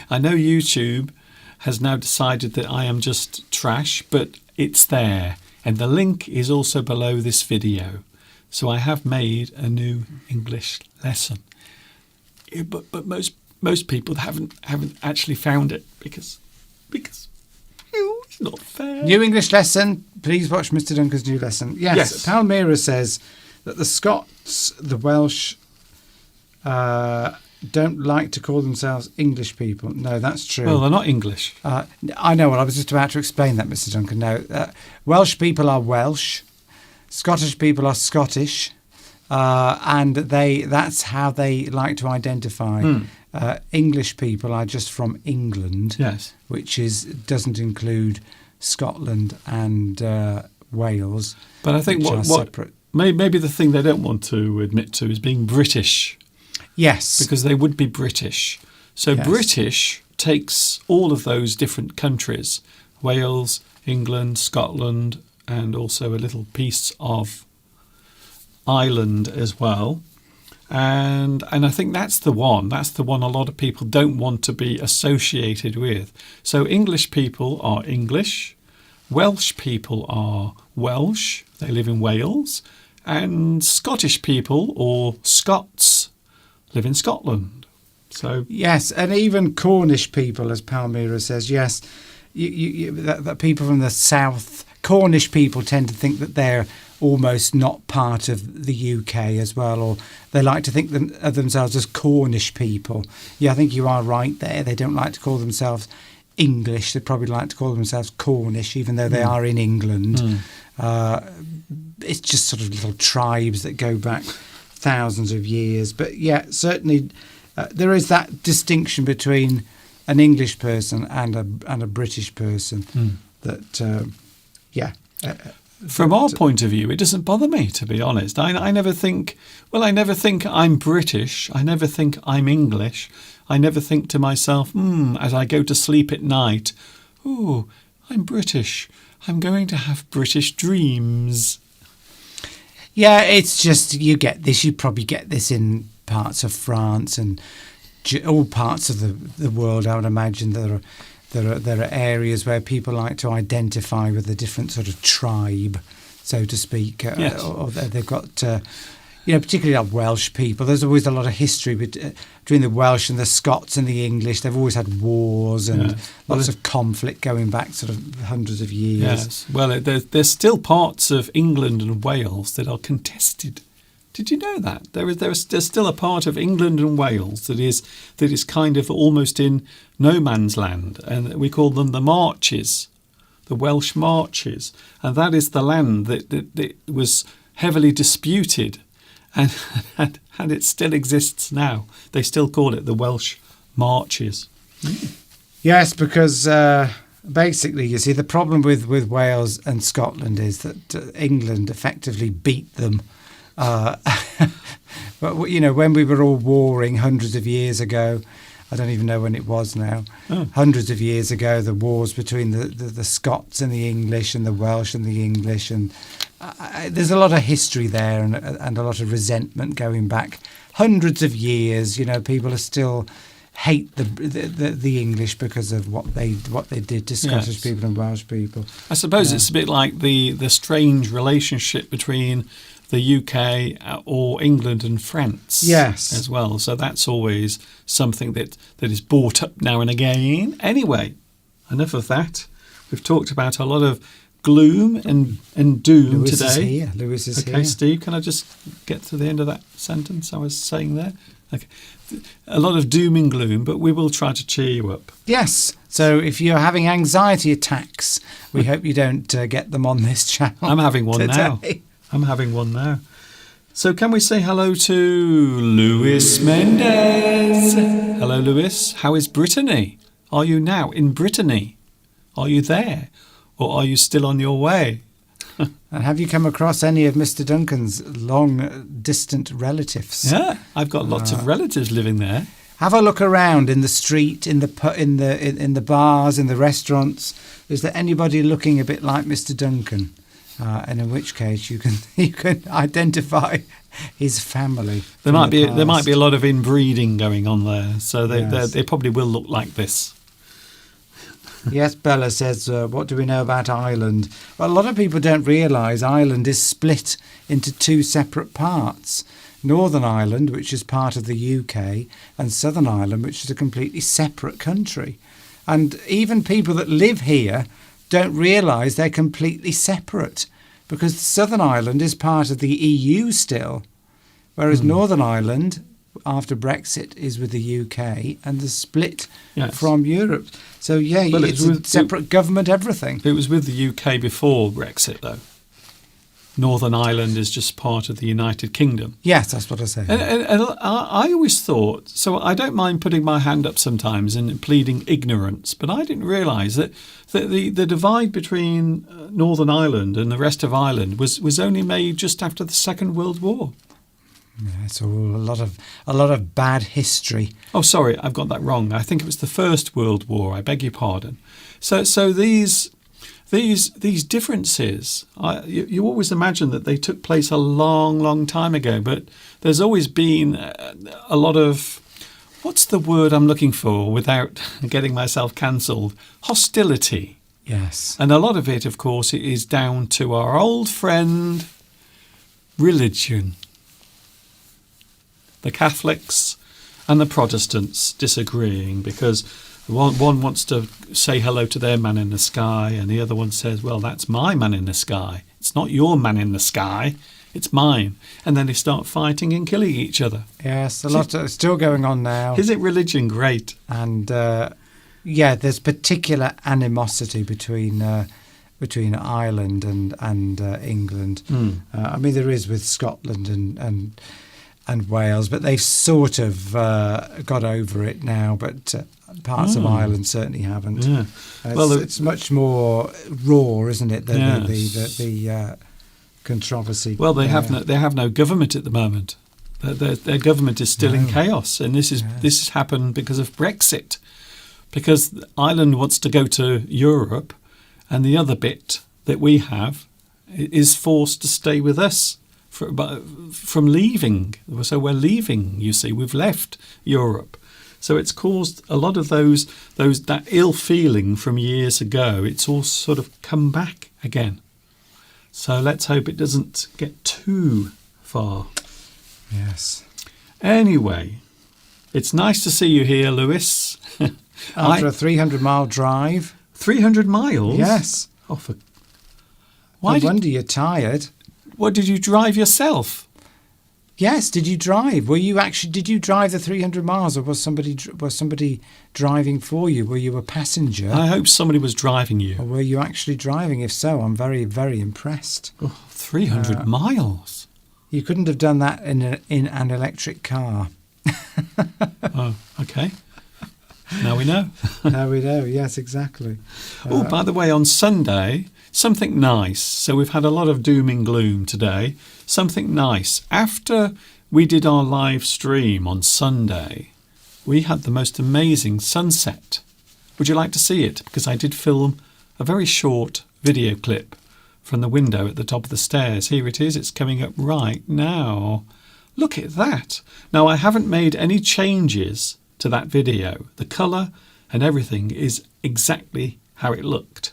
Speaker 1: I know YouTube has now decided that I am just trash, but it's there. And the link is also below this video. So I have made a new English lesson. Yeah, but most people haven't actually found it because it's not fair.
Speaker 2: New English lesson. Please watch Mr. Duncan's new lesson. Yes. Palmyra says that the Scots, the Welsh, don't like to call themselves English people. No, that's true.
Speaker 1: Well, they're not English.
Speaker 2: I know. Well, I was just about to explain that, Mr. Duncan. No, Welsh people are Welsh. Scottish people are Scottish. And that's how they like to identify. English people are just from England,
Speaker 1: Yes.
Speaker 2: which doesn't include Scotland and Wales.
Speaker 1: But I think
Speaker 2: which are
Speaker 1: what
Speaker 2: separate.
Speaker 1: maybe the thing they don't want to admit to is being British,
Speaker 2: Yes,
Speaker 1: because they would be British. So
Speaker 2: Yes.
Speaker 1: British takes all of those different countries, Wales, England, Scotland, and also a little piece of Ireland as well. And I think that's the one a lot of people don't want to be associated with. So English people are English, Welsh people are Welsh, they live in Wales, and Scottish people or Scots live in Scotland. So
Speaker 2: yes, and even Cornish people, as Palmyra says, yes, that people from the south, Cornish people tend to think that they're almost not part of the UK as well, or they like to think of themselves as Cornish people. Yeah, I think you are right there. They don't like to call themselves English. They probably like to call themselves Cornish, even though they are in England. It's just sort of little tribes that go back thousands of years. But yeah, certainly there is that distinction between an English person and a British person.
Speaker 1: from our point of view, it doesn't bother me, to be honest. I never think I'm British. I never think I'm English. I never think to myself, as I go to sleep at night, oh, I'm British. I'm going to have British dreams.
Speaker 2: Yeah, it's just you get this. You probably get this in parts of France and all parts of the world. I would imagine there are areas where people like to identify with a different sort of tribe, so to speak.
Speaker 1: Yes.
Speaker 2: Or they've got, particularly like Welsh people. There's always a lot of history between the Welsh and the Scots and the English. They've always had wars and lots of conflict going back sort of hundreds of years.
Speaker 1: Yes. Well, there's still parts of England and Wales that are contested. Did you know that? There's still a part of England and Wales that is kind of almost in no man's land, and we call them the Marches, the Welsh Marches, and that is the land that was heavily disputed, and it still exists now. They still call it the Welsh Marches.
Speaker 2: Yes, because basically, you see, the problem with Wales and Scotland is that England effectively beat them. But when we were all warring hundreds of years ago, I don't even know when it was now. Hundreds of years ago, the wars between the Scots and the English and the Welsh and the English, and there's a lot of history there and a lot of resentment going back hundreds of years. People are still hate the English because of what they did to Scottish people and Welsh people.
Speaker 1: I suppose it's a bit like the strange relationship between the UK or England and France as well. So that's always something that is brought up now and again. Anyway, enough of that. We've talked about a lot of gloom and doom
Speaker 2: Lewis
Speaker 1: today.
Speaker 2: Lewis is here.
Speaker 1: Okay, Steve, can I just get to the end of that sentence I was saying there? Okay. A lot of doom and gloom, but we will try to cheer you up.
Speaker 2: Yes. So if you're having anxiety attacks, we hope you don't get them on this channel.
Speaker 1: I'm having one
Speaker 2: today.
Speaker 1: now. I'm having one now. So can we say hello to Luis Mendez? Hello, Luis. How is Brittany? Are you now in Brittany? Are you there? Or are you still on your way?
Speaker 2: And have you come across any of Mr. Duncan's long distant relatives?
Speaker 1: Yeah, I've got lots of relatives living there.
Speaker 2: Have a look around in the street, in the bars, in the restaurants. Is there anybody looking a bit like Mr. Duncan? And in which case you can identify his family.
Speaker 1: There might be a lot of inbreeding going on there, so they probably will look like this.
Speaker 2: Yes, Bella says, what do we know about Ireland? Well, a lot of people don't realise Ireland is split into two separate parts. Northern Ireland, which is part of the UK, and Southern Ireland, which is a completely separate country. And even people that live here don't realise they're completely separate, because Southern Ireland is part of the EU still, whereas Northern Ireland, after Brexit, is with the UK and the split from Europe. So, it's a separate government, everything.
Speaker 1: It was with the UK before Brexit, though. Northern Ireland is just part of the United Kingdom.
Speaker 2: Yes, that's what I say.
Speaker 1: And I always thought, so I don't mind putting my hand up sometimes and pleading ignorance, but I didn't realise that the divide between Northern Ireland and the rest of Ireland was only made just after the Second World War.
Speaker 2: Yeah, it's all a lot of bad history.
Speaker 1: Oh, sorry, I've got that wrong. I think it was the First World War. I beg your pardon. So these differences, you always imagine that they took place a long, long time ago, but there's always been a lot of, what's the word I'm looking for without getting myself cancelled? Hostility.
Speaker 2: Yes.
Speaker 1: And a lot of it, of course, is down to our old friend, religion. The Catholics and the Protestants disagreeing because one wants to say hello to their man in the sky and the other one says, well, that's my man in the sky. It's not your man in the sky, it's mine. And then they start fighting and killing each other.
Speaker 2: Yes, a lot still going on now.
Speaker 1: Isn't religion great?
Speaker 2: And there's particular animosity between Ireland and England. I mean, there is with Scotland and Wales, but they've sort of got over it now, but parts of Ireland certainly haven't.
Speaker 1: Yeah.
Speaker 2: It's much more raw, isn't it, the controversy.
Speaker 1: Well, they have no government at the moment. Their government is still in chaos, and this has happened because of Brexit, because Ireland wants to go to Europe, and the other bit that we have is forced to stay with us. From leaving. So we're leaving, you see, we've left Europe. So it's caused a lot of that ill feeling from years ago. It's all sort of come back again. So let's hope it doesn't get too far.
Speaker 2: Yes.
Speaker 1: Anyway, it's nice to see you here, Lewis.
Speaker 2: After a 300-mile drive.
Speaker 1: 300 miles?
Speaker 2: Yes.
Speaker 1: Oh,
Speaker 2: no wonder you're tired.
Speaker 1: What, did you drive yourself?
Speaker 2: Yes, did you drive? Did you drive the 300 miles or was somebody driving for you? Were you a passenger?
Speaker 1: I hope somebody was driving you.
Speaker 2: Or were you actually driving? If so, I'm very, very impressed.
Speaker 1: Oh, 300 miles?
Speaker 2: You couldn't have done that in an electric car.
Speaker 1: Oh, okay. Now we know.
Speaker 2: Now we know, yes, exactly.
Speaker 1: By the way, on Sunday, something nice. So we've had a lot of doom and gloom today. Something nice. After we did our live stream on Sunday, we had the most amazing sunset. Would you like to see it? Because I did film a very short video clip from the window at the top of the stairs. Here it is. It's coming up right now. Look at that. Now, I haven't made any changes to that video. The colour and everything is exactly how it looked.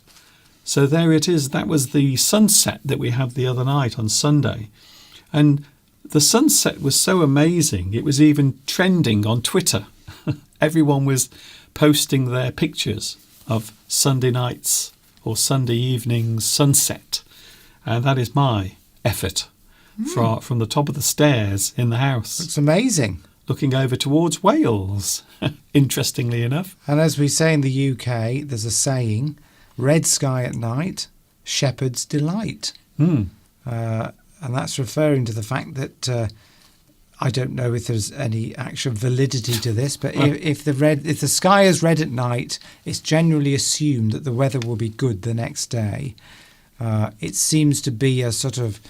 Speaker 1: So there it is. That was the sunset that we had the other night on Sunday. And the sunset was so amazing, it was even trending on Twitter. Everyone was posting their pictures of Sunday nights or Sunday evenings sunset. And that is my effort from the top of the stairs in the house.
Speaker 2: It's amazing.
Speaker 1: Looking over towards Wales, interestingly enough.
Speaker 2: And as we say in the UK, there's a saying, red sky at night, shepherd's delight. and that's referring to the fact that I don't know if there's any actual validity to this, but if the sky is red at night, it's generally assumed that the weather will be good the next day. It seems to be a sort of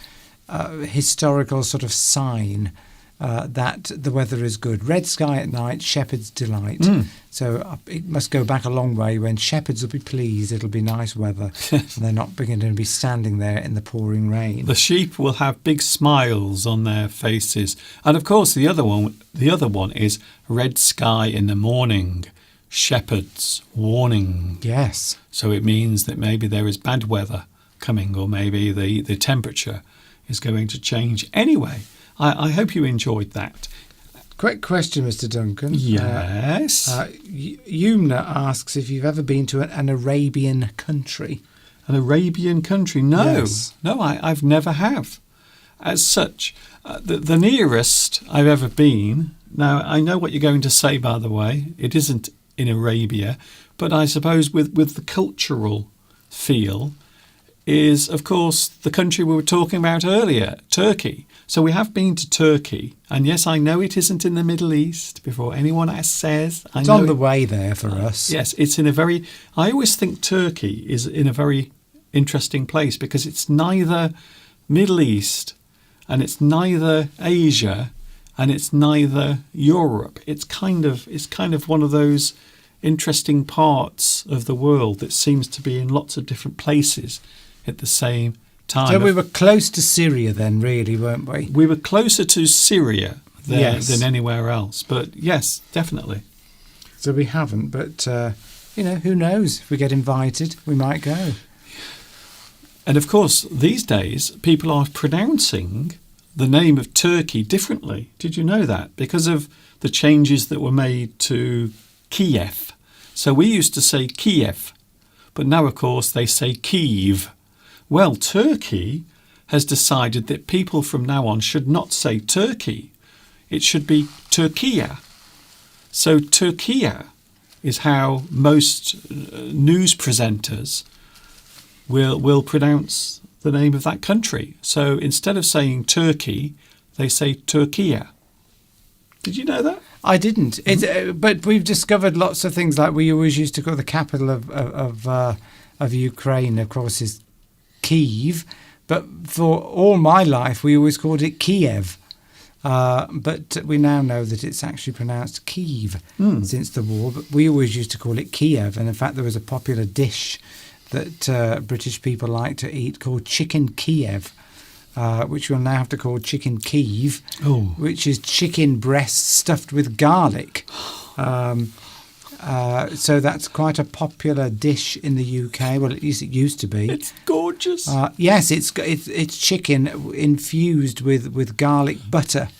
Speaker 2: historical sort of sign that the weather is good. Red sky at night, shepherd's delight. So it must go back a long way when shepherds will be pleased. It'll be nice weather. And they're not going to be standing there in the pouring rain.
Speaker 1: The sheep will have big smiles on their faces. And of course, the other one is red sky in the morning, shepherd's warning.
Speaker 2: Yes.
Speaker 1: So it means that maybe there is bad weather coming, or maybe the temperature is going to change. Anyway, I hope you enjoyed that.
Speaker 2: Quick question, Mr. Duncan.
Speaker 1: Yes.
Speaker 2: Yumna asks if you've ever been to an Arabian country.
Speaker 1: An Arabian country? No.
Speaker 2: Yes.
Speaker 1: No, I've never have. As such, the nearest I've ever been, now I know what you're going to say, by the way, it isn't in Arabia, but I suppose with the cultural feel is, of course, the country we were talking about earlier, Turkey. So we have been to Turkey, and yes, I know it isn't in the Middle East, before anyone else says.
Speaker 2: It's on the way there for us.
Speaker 1: Yes, it's in a very... I always think Turkey is in a very interesting place because it's neither Middle East, and it's neither Asia, and it's neither Europe. It's kind of one of those interesting parts of the world that seems to be in lots of different places at the same time.
Speaker 2: So we were close to Syria then, really, weren't we?
Speaker 1: We were closer to Syria
Speaker 2: Yes.
Speaker 1: than anywhere else. But yes, definitely.
Speaker 2: So we haven't, but, who knows? If we get invited, we might go.
Speaker 1: And of course, these days, people are pronouncing the name of Turkey differently. Did you know that? Because of the changes that were made to Kiev. So we used to say Kiev, but now, of course, they say Kyiv. Well, Turkey has decided that people from now on should not say Turkey. It should be Turkia. So Turkia is how most news presenters will pronounce the name of that country. So instead of saying Turkey, they say Turkia. Did you know that?
Speaker 2: I didn't. But we've discovered lots of things, like we always used to call the capital of Ukraine, of course, is Kyiv. But for all my life, we always called it Kiev. But we now know that it's actually pronounced Kyiv since the war. But we always used to call it Kiev. And in fact, there was a popular dish that British people like to eat called chicken Kiev, which we'll now have to call chicken Kyiv, which is chicken breast stuffed with garlic. So that's quite a popular dish in the UK. Well, at least it used to be.
Speaker 1: It's gorgeous.
Speaker 2: Yes, it's chicken infused with garlic butter.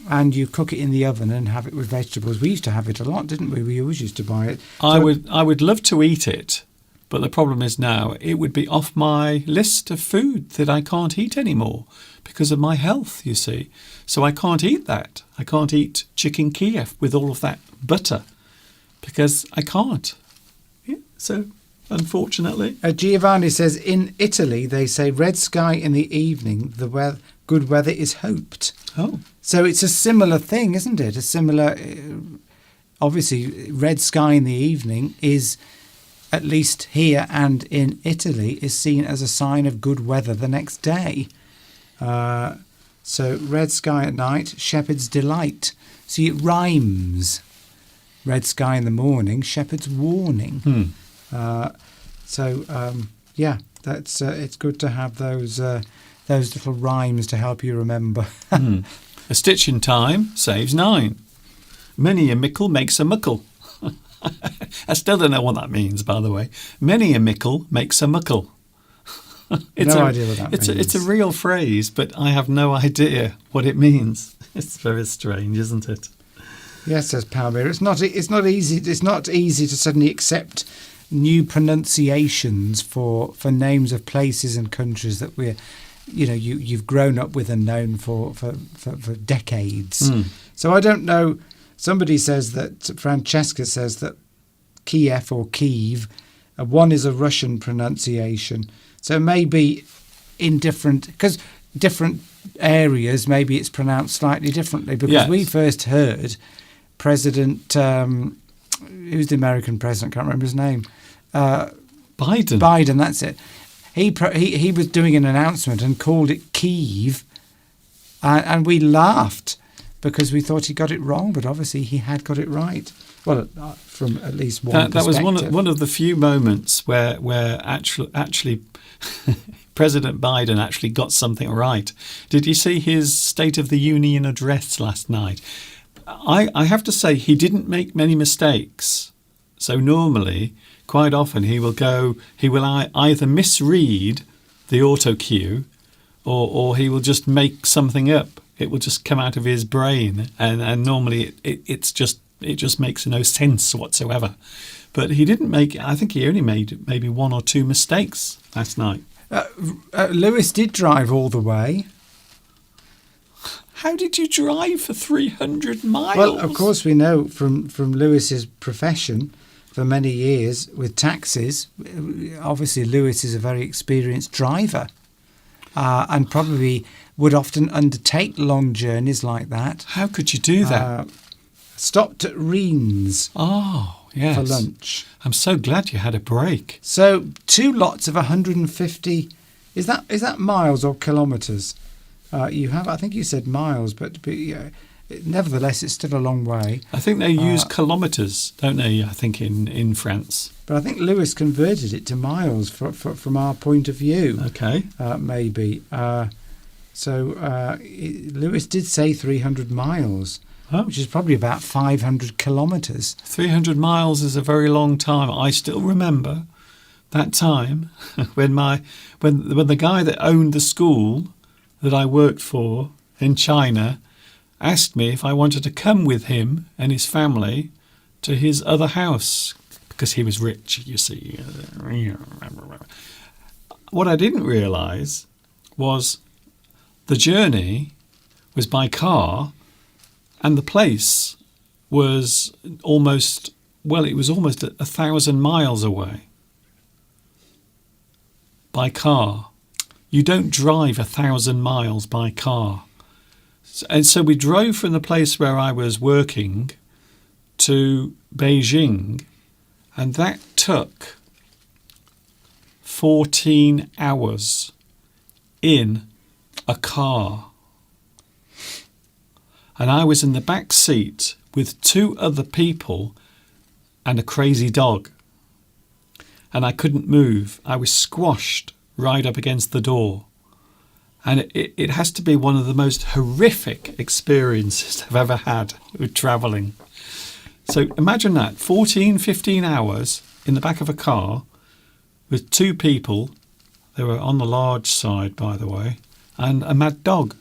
Speaker 2: And you cook it in the oven and have it with vegetables. We used to have it a lot, didn't we? We always used to buy it.
Speaker 1: I would love to eat it, but the problem is now it would be off my list of food that I can't eat anymore because of my health, you see. So I can't eat that. I can't eat chicken Kiev with all of that butter because I can't. Yeah, so unfortunately.
Speaker 2: Giovanni says, in Italy, they say red sky in the evening, good weather is hoped.
Speaker 1: Oh.
Speaker 2: So it's a similar thing, isn't it? A similar, obviously, red sky in the evening is, at least here and in Italy, is seen as a sign of good weather the next day. So red sky at night, shepherd's delight. See, it rhymes. Red sky in the morning, shepherd's warning. Yeah, that's it's good to have those little rhymes to help you remember.
Speaker 1: A stitch in time saves 9. Many a mickle makes a muckle. I still don't know what that means, by the way. Many a mickle makes a muckle.
Speaker 2: No idea what that means.
Speaker 1: It's a real phrase, but I have no idea what it means. It's very strange, isn't it?
Speaker 2: Yes, says Palmyra. It's not easy to suddenly accept new pronunciations for names of places and countries that you've grown up with and known for decades. So I don't know. Somebody says that, Francesca says that Kiev or Kyiv, one is a Russian pronunciation. So maybe in different, because different areas maybe it's pronounced slightly differently. Because
Speaker 1: Yes.
Speaker 2: we first heard President, who's the American president? Can't remember his name.
Speaker 1: Biden.
Speaker 2: Biden, that's it. He was doing an announcement and called it Kyiv, and we laughed because we thought he got it wrong, but obviously he had got it right. Well, from at least one
Speaker 1: That was
Speaker 2: perspective.
Speaker 1: one of the few moments where actually President Biden actually got something right. Did you see his State of the Union address last night? I have to say he didn't make many mistakes. So normally, quite often, he will either misread the auto cue, or he will just make something up. It will just come out of his brain, and normally it just makes no sense whatsoever. But he didn't make. I think he only made maybe one or two mistakes last night.
Speaker 2: Lewis did drive all the way.
Speaker 1: How did you drive for 300 miles?
Speaker 2: Well, of course, we know from Lewis's profession for many years with taxis. Obviously, Lewis is a very experienced driver, and probably would often undertake long journeys like that.
Speaker 1: How could you do that?
Speaker 2: Stopped at Reen's
Speaker 1: Oh, yes.
Speaker 2: for lunch.
Speaker 1: I'm so glad you had a break.
Speaker 2: So 2 lots of 150. Is that miles or kilometres? You have, I think you said miles, but yeah, nevertheless, it's still a long way.
Speaker 1: I think they use kilometres, don't they? I think in France.
Speaker 2: But I think Lewis converted it to miles from our point of view.
Speaker 1: Okay.
Speaker 2: Maybe. Lewis did say 300 miles,
Speaker 1: Oh.
Speaker 2: which is probably about 500 kilometres.
Speaker 1: 300 miles is a very long time. I still remember that time when the guy that owned the school that I worked for in China asked me if I wanted to come with him and his family to his other house because he was rich, you see. What I didn't realise was the journey was by car and the place was almost 1,000 miles away by car. You don't drive 1,000 miles by car. And so we drove from the place where I was working to Beijing, and that took 14 hours in a car. And I was in the back seat with 2 other people and a crazy dog. And I couldn't move. I was squashed right up against the door. And it has to be one of the most horrific experiences I've ever had with travelling. So imagine that, 15 hours in the back of a car with 2 people. They were on the large side, by the way, and a mad dog.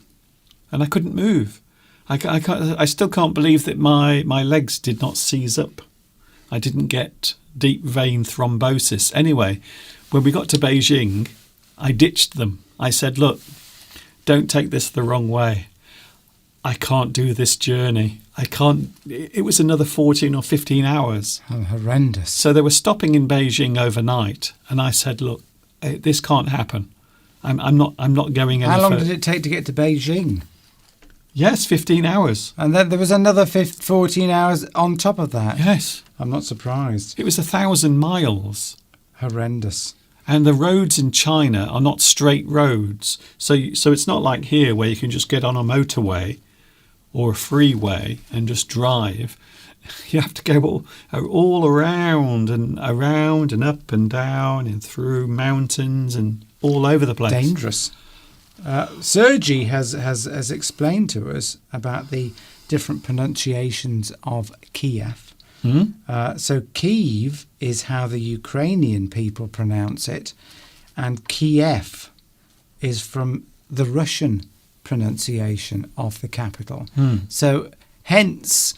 Speaker 1: And I couldn't move. I still can't believe that my legs did not seize up. I didn't get deep vein thrombosis. Anyway, when we got to Beijing, I ditched them. I said, look, don't take this the wrong way. I can't do this journey. I can't. It was another 14 or 15 hours.
Speaker 2: Oh, horrendous.
Speaker 1: So they were stopping in Beijing overnight. And I said, look, this can't happen. I'm not going any
Speaker 2: How long
Speaker 1: further.
Speaker 2: did it take to get to Beijing?
Speaker 1: Yes, 15 hours.
Speaker 2: And then there was another 14 hours on top of that.
Speaker 1: Yes.
Speaker 2: I'm not surprised.
Speaker 1: It was 1,000 miles.
Speaker 2: Horrendous.
Speaker 1: And the roads in China are not straight roads. So it's not like here where you can just get on a motorway or a freeway and just drive. You have to go all around and up and down and through mountains and all over the place.
Speaker 2: Dangerous. Sergi has explained to us about the different pronunciations of Kiev. So Kiev is how the Ukrainian people pronounce it, and Kiev is from the Russian pronunciation of the capital. So hence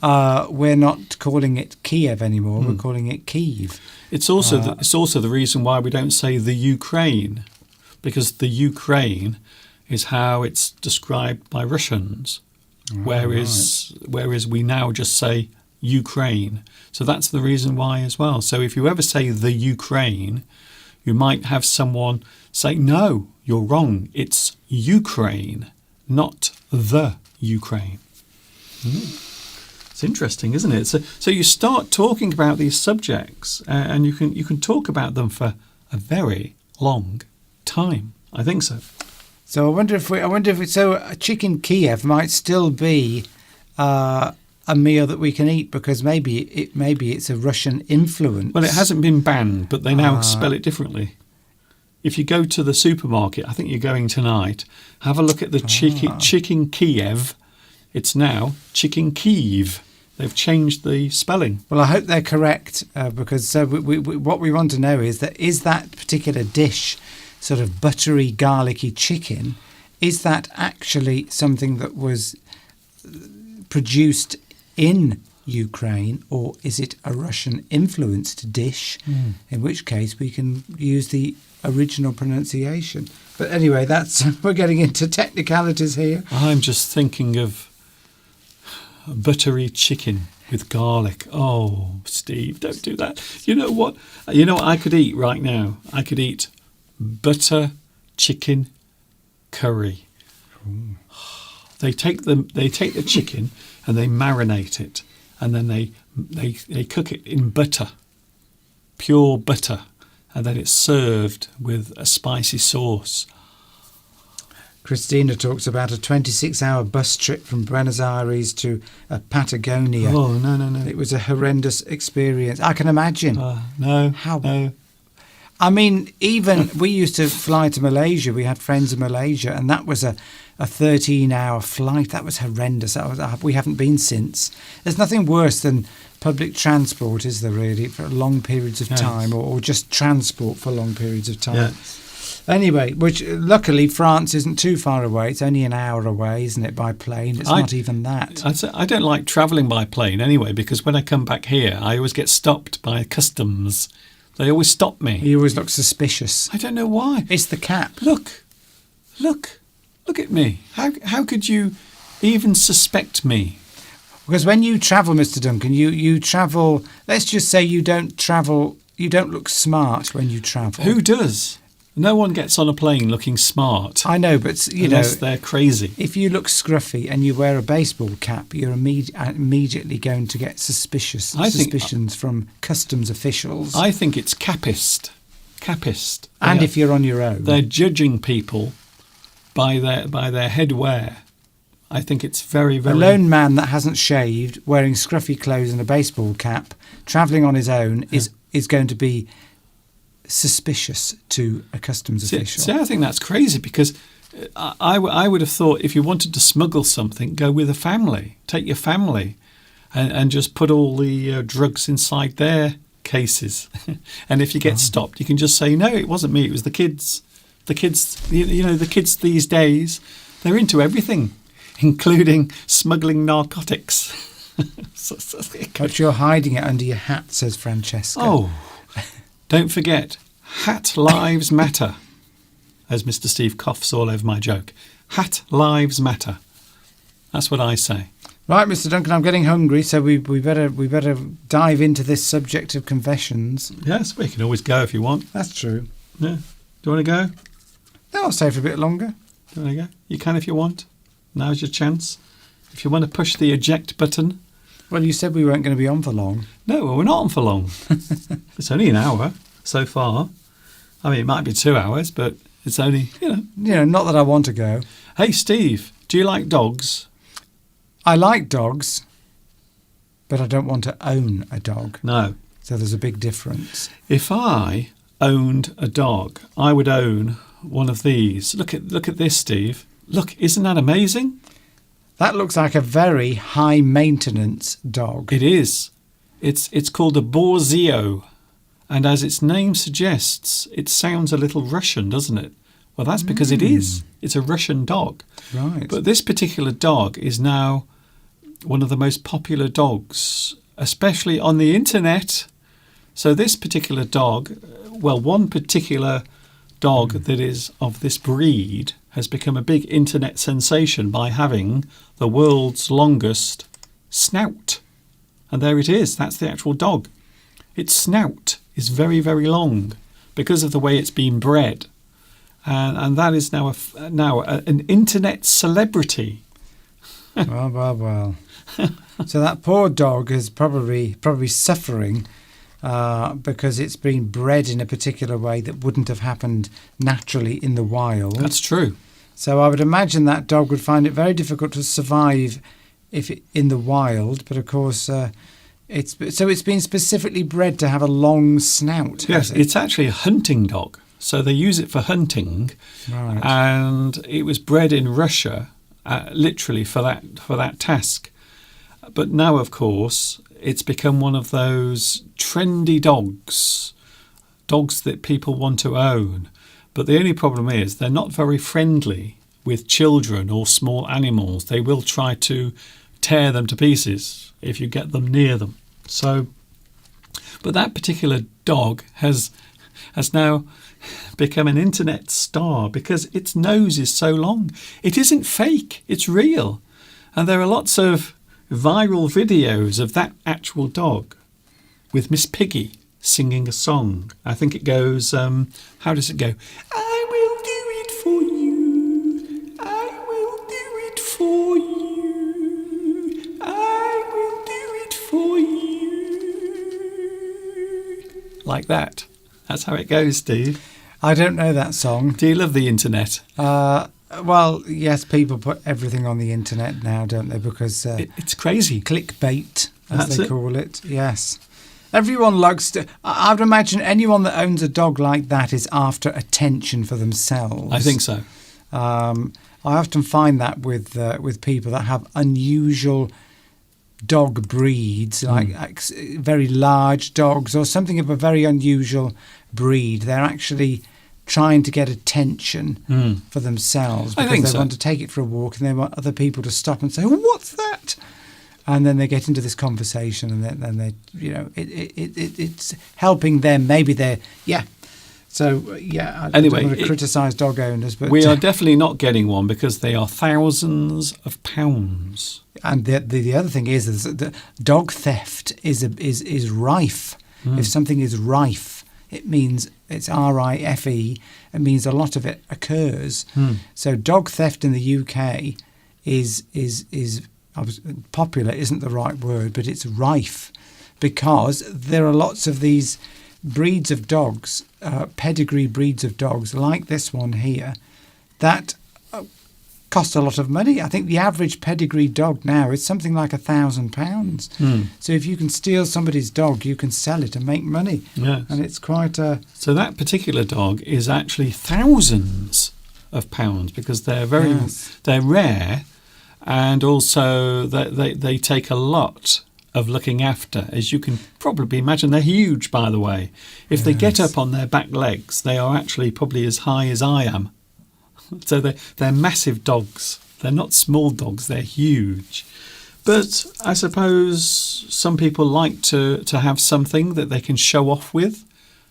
Speaker 2: we're not calling it Kiev anymore, we're calling it Kyiv.
Speaker 1: It's also the reason why we don't say the Ukraine, because the Ukraine is how it's described by Russians, whereas we now just say Ukraine. So that's the reason why as well. So if you ever say the Ukraine, you might have someone say, no, you're wrong. It's Ukraine, not the Ukraine. It's interesting, isn't it? So you start talking about these subjects, and you can talk about them for a very long time. I think so.
Speaker 2: So I wonder if a chicken Kiev might still be a meal that we can eat, because maybe it's a Russian influence.
Speaker 1: Well, it hasn't been banned, but they now spell it differently. If you go to the supermarket, I think you're going tonight, have a look at the chicken Kiev. It's now chicken Kiev. They've changed the spelling.
Speaker 2: Well, I hope they're correct, because what we want to know is that particular dish, sort of buttery, garlicky chicken, is that actually something that was produced in Ukraine, or is it a Russian-influenced dish? In which case, we can use the original pronunciation. But anyway, we're getting into technicalities here.
Speaker 1: I'm just thinking of buttery chicken with garlic. Oh, Steve, don't do that. You know what? I could eat right now? I could eat butter chicken curry. Ooh. They take the chicken and they marinate it, and then they cook it in butter, pure butter, and then it's served with a spicy sauce.
Speaker 2: Christina talks about a 26-hour bus trip from Buenos Aires to Patagonia.
Speaker 1: Oh, no.
Speaker 2: It was a horrendous experience. I can imagine.
Speaker 1: No.
Speaker 2: I mean, even we used to fly to Malaysia. We had friends in Malaysia, and that was a 13-hour flight. That was horrendous. We haven't been since. There's nothing worse than public transport, is there really, for long periods of time, or just transport for long periods of time.
Speaker 1: Yes.
Speaker 2: Anyway, which luckily France isn't too far away. It's only an hour away, isn't it, by plane? It's not even that.
Speaker 1: I don't like travelling by plane anyway, because when I come back here, I always get stopped by customs. They always stop me.
Speaker 2: You always look suspicious.
Speaker 1: I don't know why.
Speaker 2: It's the cap.
Speaker 1: Look at me. How could you even suspect me?
Speaker 2: Because when you travel, Mr. Duncan, you travel. Let's just say you don't travel. You don't look smart when you travel.
Speaker 1: Who does? No one gets on a plane looking smart.
Speaker 2: I know, but
Speaker 1: unless they're crazy.
Speaker 2: If you look scruffy and you wear a baseball cap, you're immediately going to get suspicions from customs officials.
Speaker 1: I think it's capist.
Speaker 2: And if you're on your own,
Speaker 1: they're judging people by their headwear. I think it's very, very...
Speaker 2: A lone man that hasn't shaved, wearing scruffy clothes and a baseball cap, travelling on his own, is going to be suspicious to a customs official.
Speaker 1: See, I think that's crazy, because I would have thought if you wanted to smuggle something, go with a family. Take your family and just put all the drugs inside their cases. And if you get stopped, you can just say, no, it wasn't me, it was the kids. The kids, the kids these days, they're into everything, including smuggling narcotics.
Speaker 2: But you're hiding it under your hat, says Francesca.
Speaker 1: Oh, don't forget, Hat Lives Matter, as Mr. Steve coughs all over my joke. Hat Lives Matter. That's what I say.
Speaker 2: Right, Mr. Duncan, I'm getting hungry, so we better dive into this subject of confessions.
Speaker 1: Yes, we can always go if you want.
Speaker 2: That's true.
Speaker 1: Yeah. Do you want to go?
Speaker 2: No, I'll stay for a bit longer.
Speaker 1: Do you want to go? You can if you want. Now's your chance. If you want to push the eject button.
Speaker 2: Well, you said we weren't going to be on for long.
Speaker 1: No, well, we're not on for long. It's only an hour so far. I mean, it might be 2 hours, but it's only,
Speaker 2: not that I want to go.
Speaker 1: Hey, Steve, do you like dogs?
Speaker 2: I like dogs, but I don't want to own a dog.
Speaker 1: No.
Speaker 2: So there's a big difference.
Speaker 1: If I owned a dog, I would own one of these. Look at this, Steve. Look, isn't that amazing?
Speaker 2: That looks like a very high-maintenance dog.
Speaker 1: It is. It's called a Borzio, and as its name suggests, it sounds a little Russian, doesn't it? Well, that's because it is. It's a Russian dog.
Speaker 2: Right.
Speaker 1: But this particular dog is now one of the most popular dogs, especially on the internet. So this particular dog, one particular dog that is of this breed has become a big internet sensation by having the world's longest snout. And there it is. That's the actual dog. Its snout is very, very long because of the way it's been bred. and that is now an internet celebrity.
Speaker 2: Well. So that poor dog is probably suffering because it's been bred in a particular way that wouldn't have happened naturally in the wild.
Speaker 1: That's true.
Speaker 2: So I would imagine that dog would find it very difficult to survive in the wild. But of course, it's been specifically bred to have a long snout.
Speaker 1: Yes, it's actually a hunting dog. So they use it for hunting,
Speaker 2: Right.
Speaker 1: and it was bred in Russia, literally for that task. But now, of course, it's become one of those trendy dogs that people want to own. But the only problem is they're not very friendly with children or small animals. They will try to tear them to pieces if you get them near them. So, but that particular dog has now become an internet star because its nose is so long. It isn't fake, it's real. And there are lots of viral videos of that actual dog with Miss Piggy singing a song. I think it goes, how does it go? I will do it for you. I will do it for you. I will do it for you. Like that. That's how it goes, Steve.
Speaker 2: I don't know that song.
Speaker 1: Do you love the internet?
Speaker 2: Well, yes, people put everything on the internet now, don't they? Because
Speaker 1: It's crazy.
Speaker 2: clickbait, as
Speaker 1: That's
Speaker 2: they
Speaker 1: it.
Speaker 2: call it. Yes. Everyone likes to... I would imagine anyone that owns a dog like that is after attention for themselves.
Speaker 1: I think so.
Speaker 2: I often find that with people that have unusual dog breeds, like very large dogs or something of a very unusual breed. They're actually trying to get attention for themselves
Speaker 1: I
Speaker 2: because
Speaker 1: think
Speaker 2: they
Speaker 1: so.
Speaker 2: want to take it for a walk and they want other people to stop and say, "What's that?" And then they get into this conversation, and then they, it's helping them. Maybe they're So I
Speaker 1: Anyway,
Speaker 2: don't want to criticise dog owners, but
Speaker 1: We are definitely not getting one because they are thousands of pounds.
Speaker 2: and the other thing is that dog theft is rife. If something is rife, it means it's RIFE. It means a lot of it occurs. So dog theft in the UK is popular isn't the right word, but it's rife because there are lots of these breeds of dogs, pedigree breeds of dogs like this one here, that cost a lot of money. I think the average pedigree dog now is something like £1,000. So if you can steal somebody's dog, you can sell it and make money.
Speaker 1: Yes.
Speaker 2: And it's quite a...
Speaker 1: So that particular dog is actually thousands of pounds because they're they're rare, and also they take a lot of looking after. As you can probably imagine, they're huge, by the way. If they get up on their back legs, they are actually probably as high as I am. So they're massive dogs. They're not small dogs, they're huge. But I suppose some people like to have something that they can show off with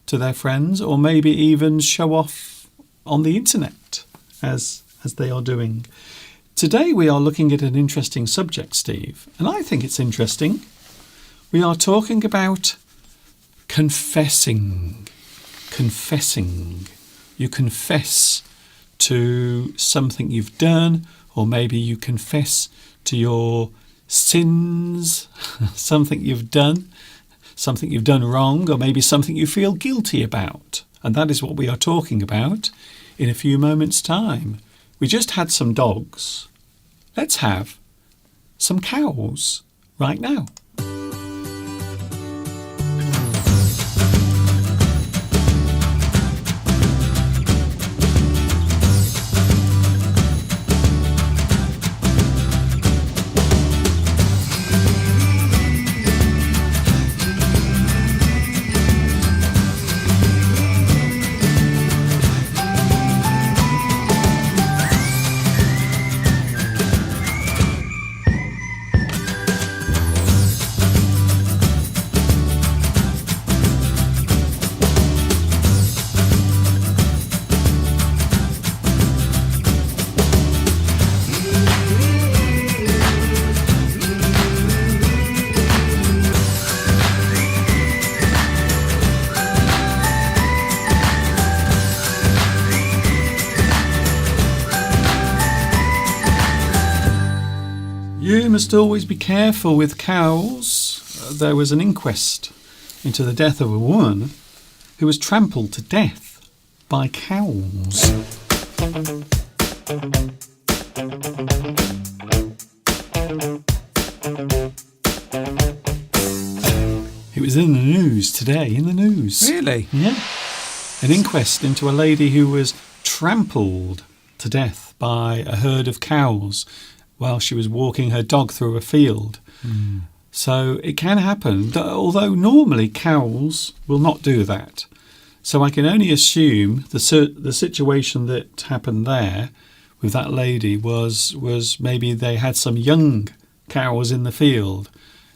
Speaker 1: to their friends, or maybe even show off on the internet, as they are doing. Today we are looking at an interesting subject, Steve, and I think it's interesting. We are talking about confessing. Confessing. You confess to something you've done, or maybe you confess to your sins, something you've done wrong, or maybe something you feel guilty about. And that is what we are talking about in a few moments' time. We just had some dogs. Let's have some cows right now. must always be careful with cows. There was an inquest into the death of a woman who was trampled to death by cows. It was in the news today, in the news.
Speaker 2: Really?
Speaker 1: Yeah. An inquest into a lady who was trampled to death by a herd of cows while she was walking her dog through a field. So it can happen, although normally cows will not do that. So I can only assume the situation that happened there with that lady was maybe they had some young cows in the field,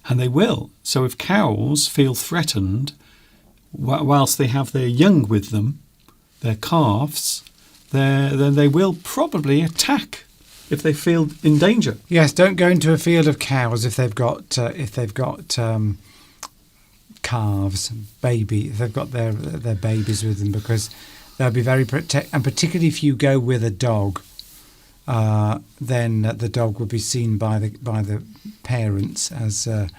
Speaker 1: and they will. So if cows feel threatened whilst they have their young with them, their calves, then they will probably attack if they feel in danger.
Speaker 2: Yes, don't go into a field of cows if they've got calves, if they've got their babies with them, because they'll be very and particularly if you go with a dog, then the dog will be seen by the parents as a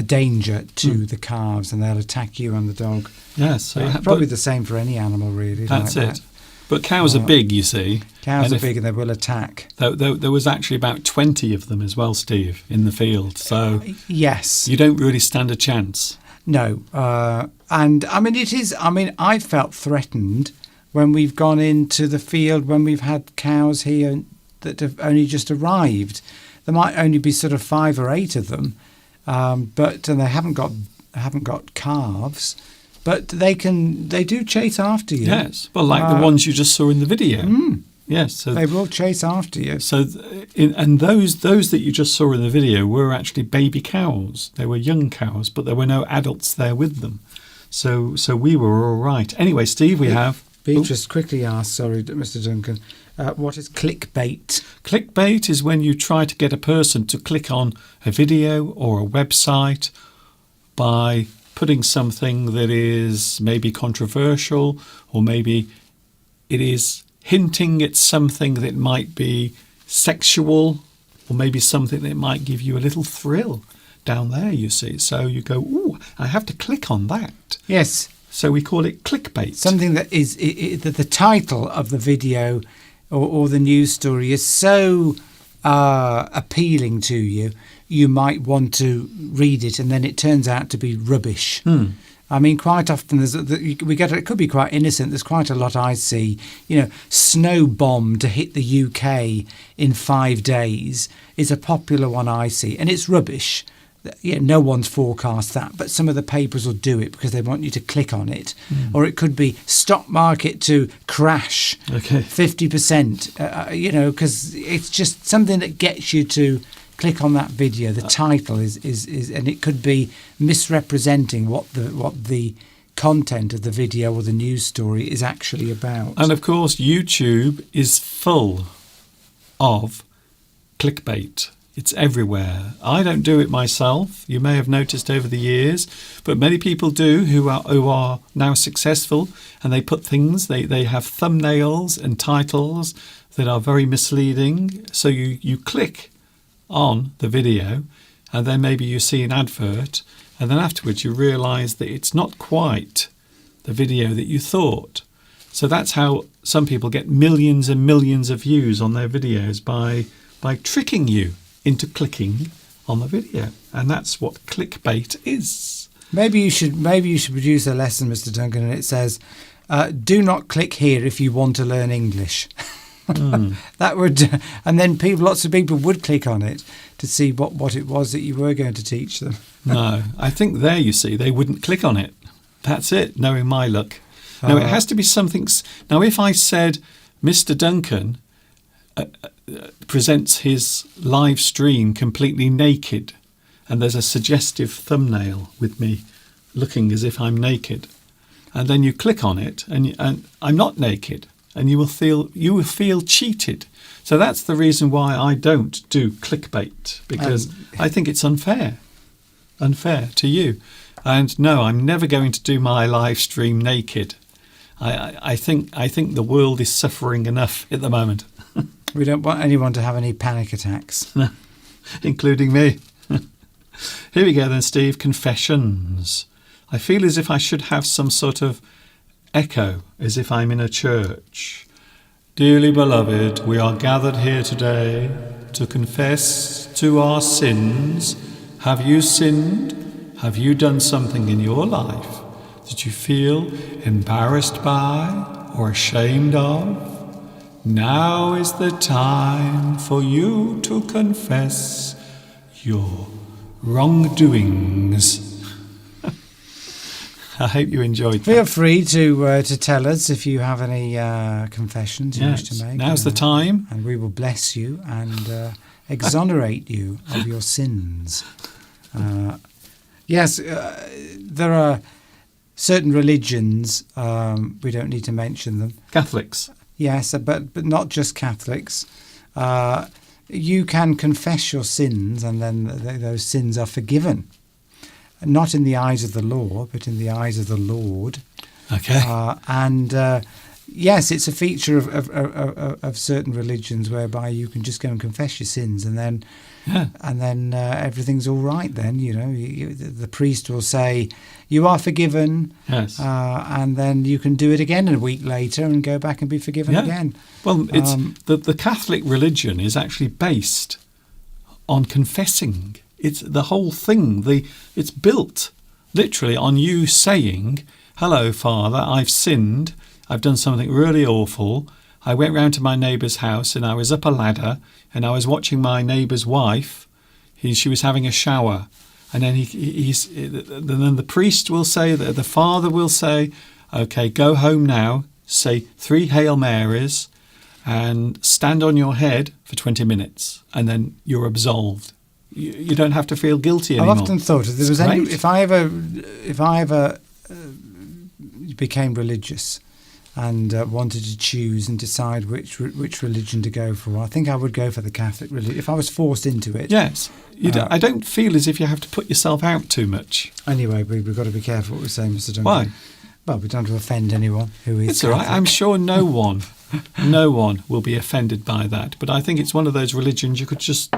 Speaker 2: danger to the calves, and they'll attack you and the dog.
Speaker 1: Yes, so
Speaker 2: probably the same for any animal, really.
Speaker 1: That's
Speaker 2: like
Speaker 1: it.
Speaker 2: That.
Speaker 1: But cows are big, you see.
Speaker 2: Cows are big and they will attack.
Speaker 1: There was actually about 20 of them as well, Steve, in the field. So
Speaker 2: yes,
Speaker 1: you don't really stand a chance.
Speaker 2: No, and I mean it is. I mean, I felt threatened when we've gone into the field when we've had cows here that have only just arrived. There might only be sort of 5 or 8 of them, but they haven't got calves. But they do chase after you.
Speaker 1: Yes, well, like the ones you just saw in the video. Yes, so
Speaker 2: they will chase after you.
Speaker 1: So, and those that you just saw in the video were actually baby cows. They were young cows, but there were no adults there with them. So we were all right. Anyway, Steve, we have
Speaker 2: Beatrice quickly asked, sorry, Mr. Duncan, what is clickbait?
Speaker 1: Clickbait is when you try to get a person to click on a video or a website by putting something that is maybe controversial, or maybe it is hinting at something that might be sexual, or maybe something that might give you a little thrill down there, you see. So you go, ooh, I have to click on that.
Speaker 2: Yes.
Speaker 1: So we call it clickbait.
Speaker 2: Something that is that the title of the video or the news story is so appealing to you, you might want to read it, and then it turns out to be rubbish. I mean, quite often it could be quite innocent. There's quite a lot I see. Snow bomb to hit the UK in 5 days is a popular one I see, and it's rubbish. No one's forecast that, but some of the papers will do it because they want you to click on it. Or it could be stock market to crash 50%. Because it's just something that gets you to click on that video. The title is and it could be misrepresenting what the content of the video or the news story is actually about.
Speaker 1: And of course, YouTube is full of clickbait. It's everywhere. I don't do it myself. You may have noticed over the years, but many people do who are now successful, and they put things, they have thumbnails and titles that are very misleading. So you click on the video, and then maybe you see an advert, and then afterwards you realise that it's not quite the video that you thought. So that's how some people get millions and millions of views on their videos, by tricking you into clicking on the video. And that's what clickbait is.
Speaker 2: Maybe you should produce a lesson, Mr. Duncan, and it says, do not click here if you want to learn English. That would, and then lots of people would click on it to see what it was that you were going to teach them.
Speaker 1: No, I think there, you see, they wouldn't click on it. That's it, knowing my luck. No, it has to be something. Now, if I said Mr. Duncan presents his live stream completely naked, and there's a suggestive thumbnail with me looking as if I'm naked, and then you click on it, and I'm not naked, and you will feel cheated. So that's the reason why I don't do clickbait, because I think it's unfair to you. And no, I'm never going to do my live stream naked. I think the world is suffering enough at the moment.
Speaker 2: We don't want anyone to have any panic attacks.
Speaker 1: including me. Here we go then, Steve. Confessions. I feel as if I should have some sort of echo, as if I'm in a church. Dearly beloved, we are gathered here today to confess to our sins. Have you sinned? Have you done something in your life that you feel embarrassed by or ashamed of? Now is the time for you to confess your wrongdoings. I hope you enjoyed that.
Speaker 2: Feel free to tell us if you have any confessions you wish to make.
Speaker 1: Now's the time.
Speaker 2: And we will bless you and exonerate you of your sins. Yes, there are certain religions, we don't need to mention them.
Speaker 1: Catholics.
Speaker 2: Yes, but not just Catholics. You can confess your sins and then those sins are forgiven. Not in the eyes of the law, but in the eyes of the Lord.
Speaker 1: Okay.
Speaker 2: Yes, it's a feature of certain religions whereby you can just go and confess your sins, and then everything's all right. Then the priest will say you are forgiven.
Speaker 1: Yes.
Speaker 2: And then you can do it again a week later and go back and be forgiven again.
Speaker 1: Well, it's the Catholic religion is actually based on confessing. It's the whole thing. It's built literally on you saying, "Hello, Father, I've sinned. I've done something really awful. I went round to my neighbour's house and I was up a ladder and I was watching my neighbour's wife. She was having a shower, and then then the priest will say, the father will say, okay, go home now. Say 3 Hail Marys, and stand on your head for 20 minutes, and then you're absolved." You don't have to feel guilty anymore.
Speaker 2: I've often thought if I ever became religious and wanted to choose and decide which religion to go for, I think I would go for the Catholic religion if I was forced into it.
Speaker 1: Yes, I don't feel as if you have to put yourself out too much.
Speaker 2: Anyway, we've got to be careful what we say, Mr. Duncan.
Speaker 1: Why?
Speaker 2: Well, we don't want to offend anyone who is.
Speaker 1: It's all right. I'm sure no one will be offended by that. But I think it's one of those religions you could just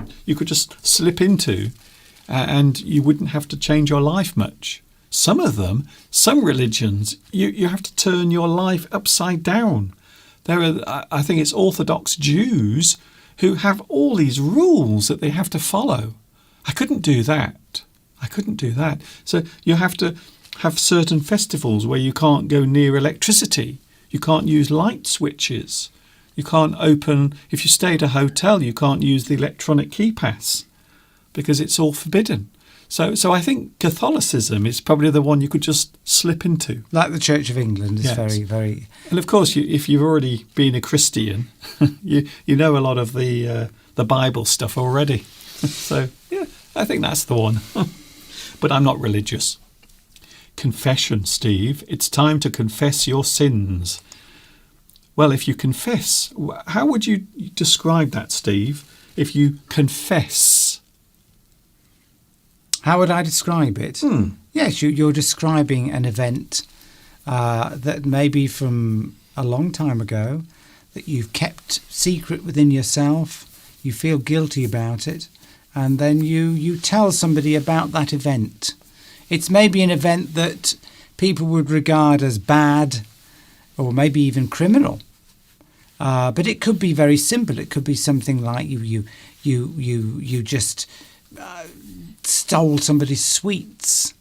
Speaker 1: slip into, and you wouldn't have to change your life much. Some religions, you have to turn your life upside down. I think it's Orthodox Jews who have all these rules that they have to follow. I couldn't do that. So you have to have certain festivals where you can't go near electricity. You can't use light switches. You can't open, if you stay at a hotel, you can't use the electronic key pass because it's all forbidden. So I think Catholicism is probably the one you could just slip into.
Speaker 2: Like the Church of England is very, very...
Speaker 1: And of course, if you've already been a Christian, you know a lot of the Bible stuff already. So, yeah, I think that's the one. But I'm not religious. Confession, Steve. It's time to confess your sins. Well, if you confess, how would you describe that, Steve? If you confess...
Speaker 2: How would I describe it? Yes, you're describing an event that maybe from a long time ago that you've kept secret within yourself, you feel guilty about it, and then you tell somebody about that event. It's maybe an event that people would regard as bad or maybe even criminal. But it could be very simple. It could be something like you just stole somebody's sweets.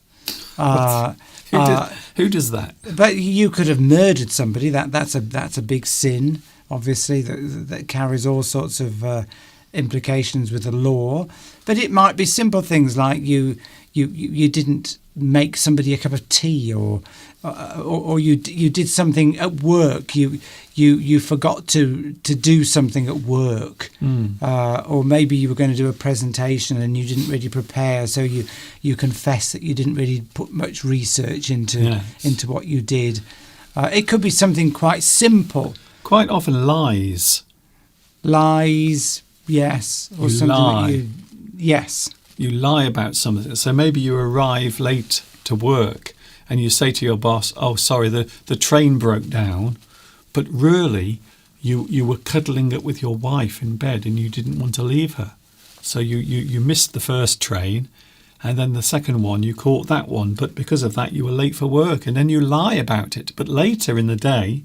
Speaker 1: Who does that?
Speaker 2: But you could have murdered somebody. That's a big sin, obviously, that carries all sorts of implications with the law. But it might be simple things like you didn't make somebody a cup of tea, or you did something at work. You forgot to do something at work, or maybe you were going to do a presentation and you didn't really prepare, so you confess that you didn't really put much research into what you did. It could be something quite simple.
Speaker 1: Quite often lies.
Speaker 2: Lies, yes, or
Speaker 1: you
Speaker 2: something.
Speaker 1: Lie.
Speaker 2: Yes.
Speaker 1: You lie about something. So maybe you arrive late to work and you say to your boss, "Oh, sorry, the train broke down," but really you were cuddling up with your wife in bed and you didn't want to leave her. So you missed the first train, and then the second one, you caught that one. But because of that, you were late for work, and then you lie about it. But later in the day,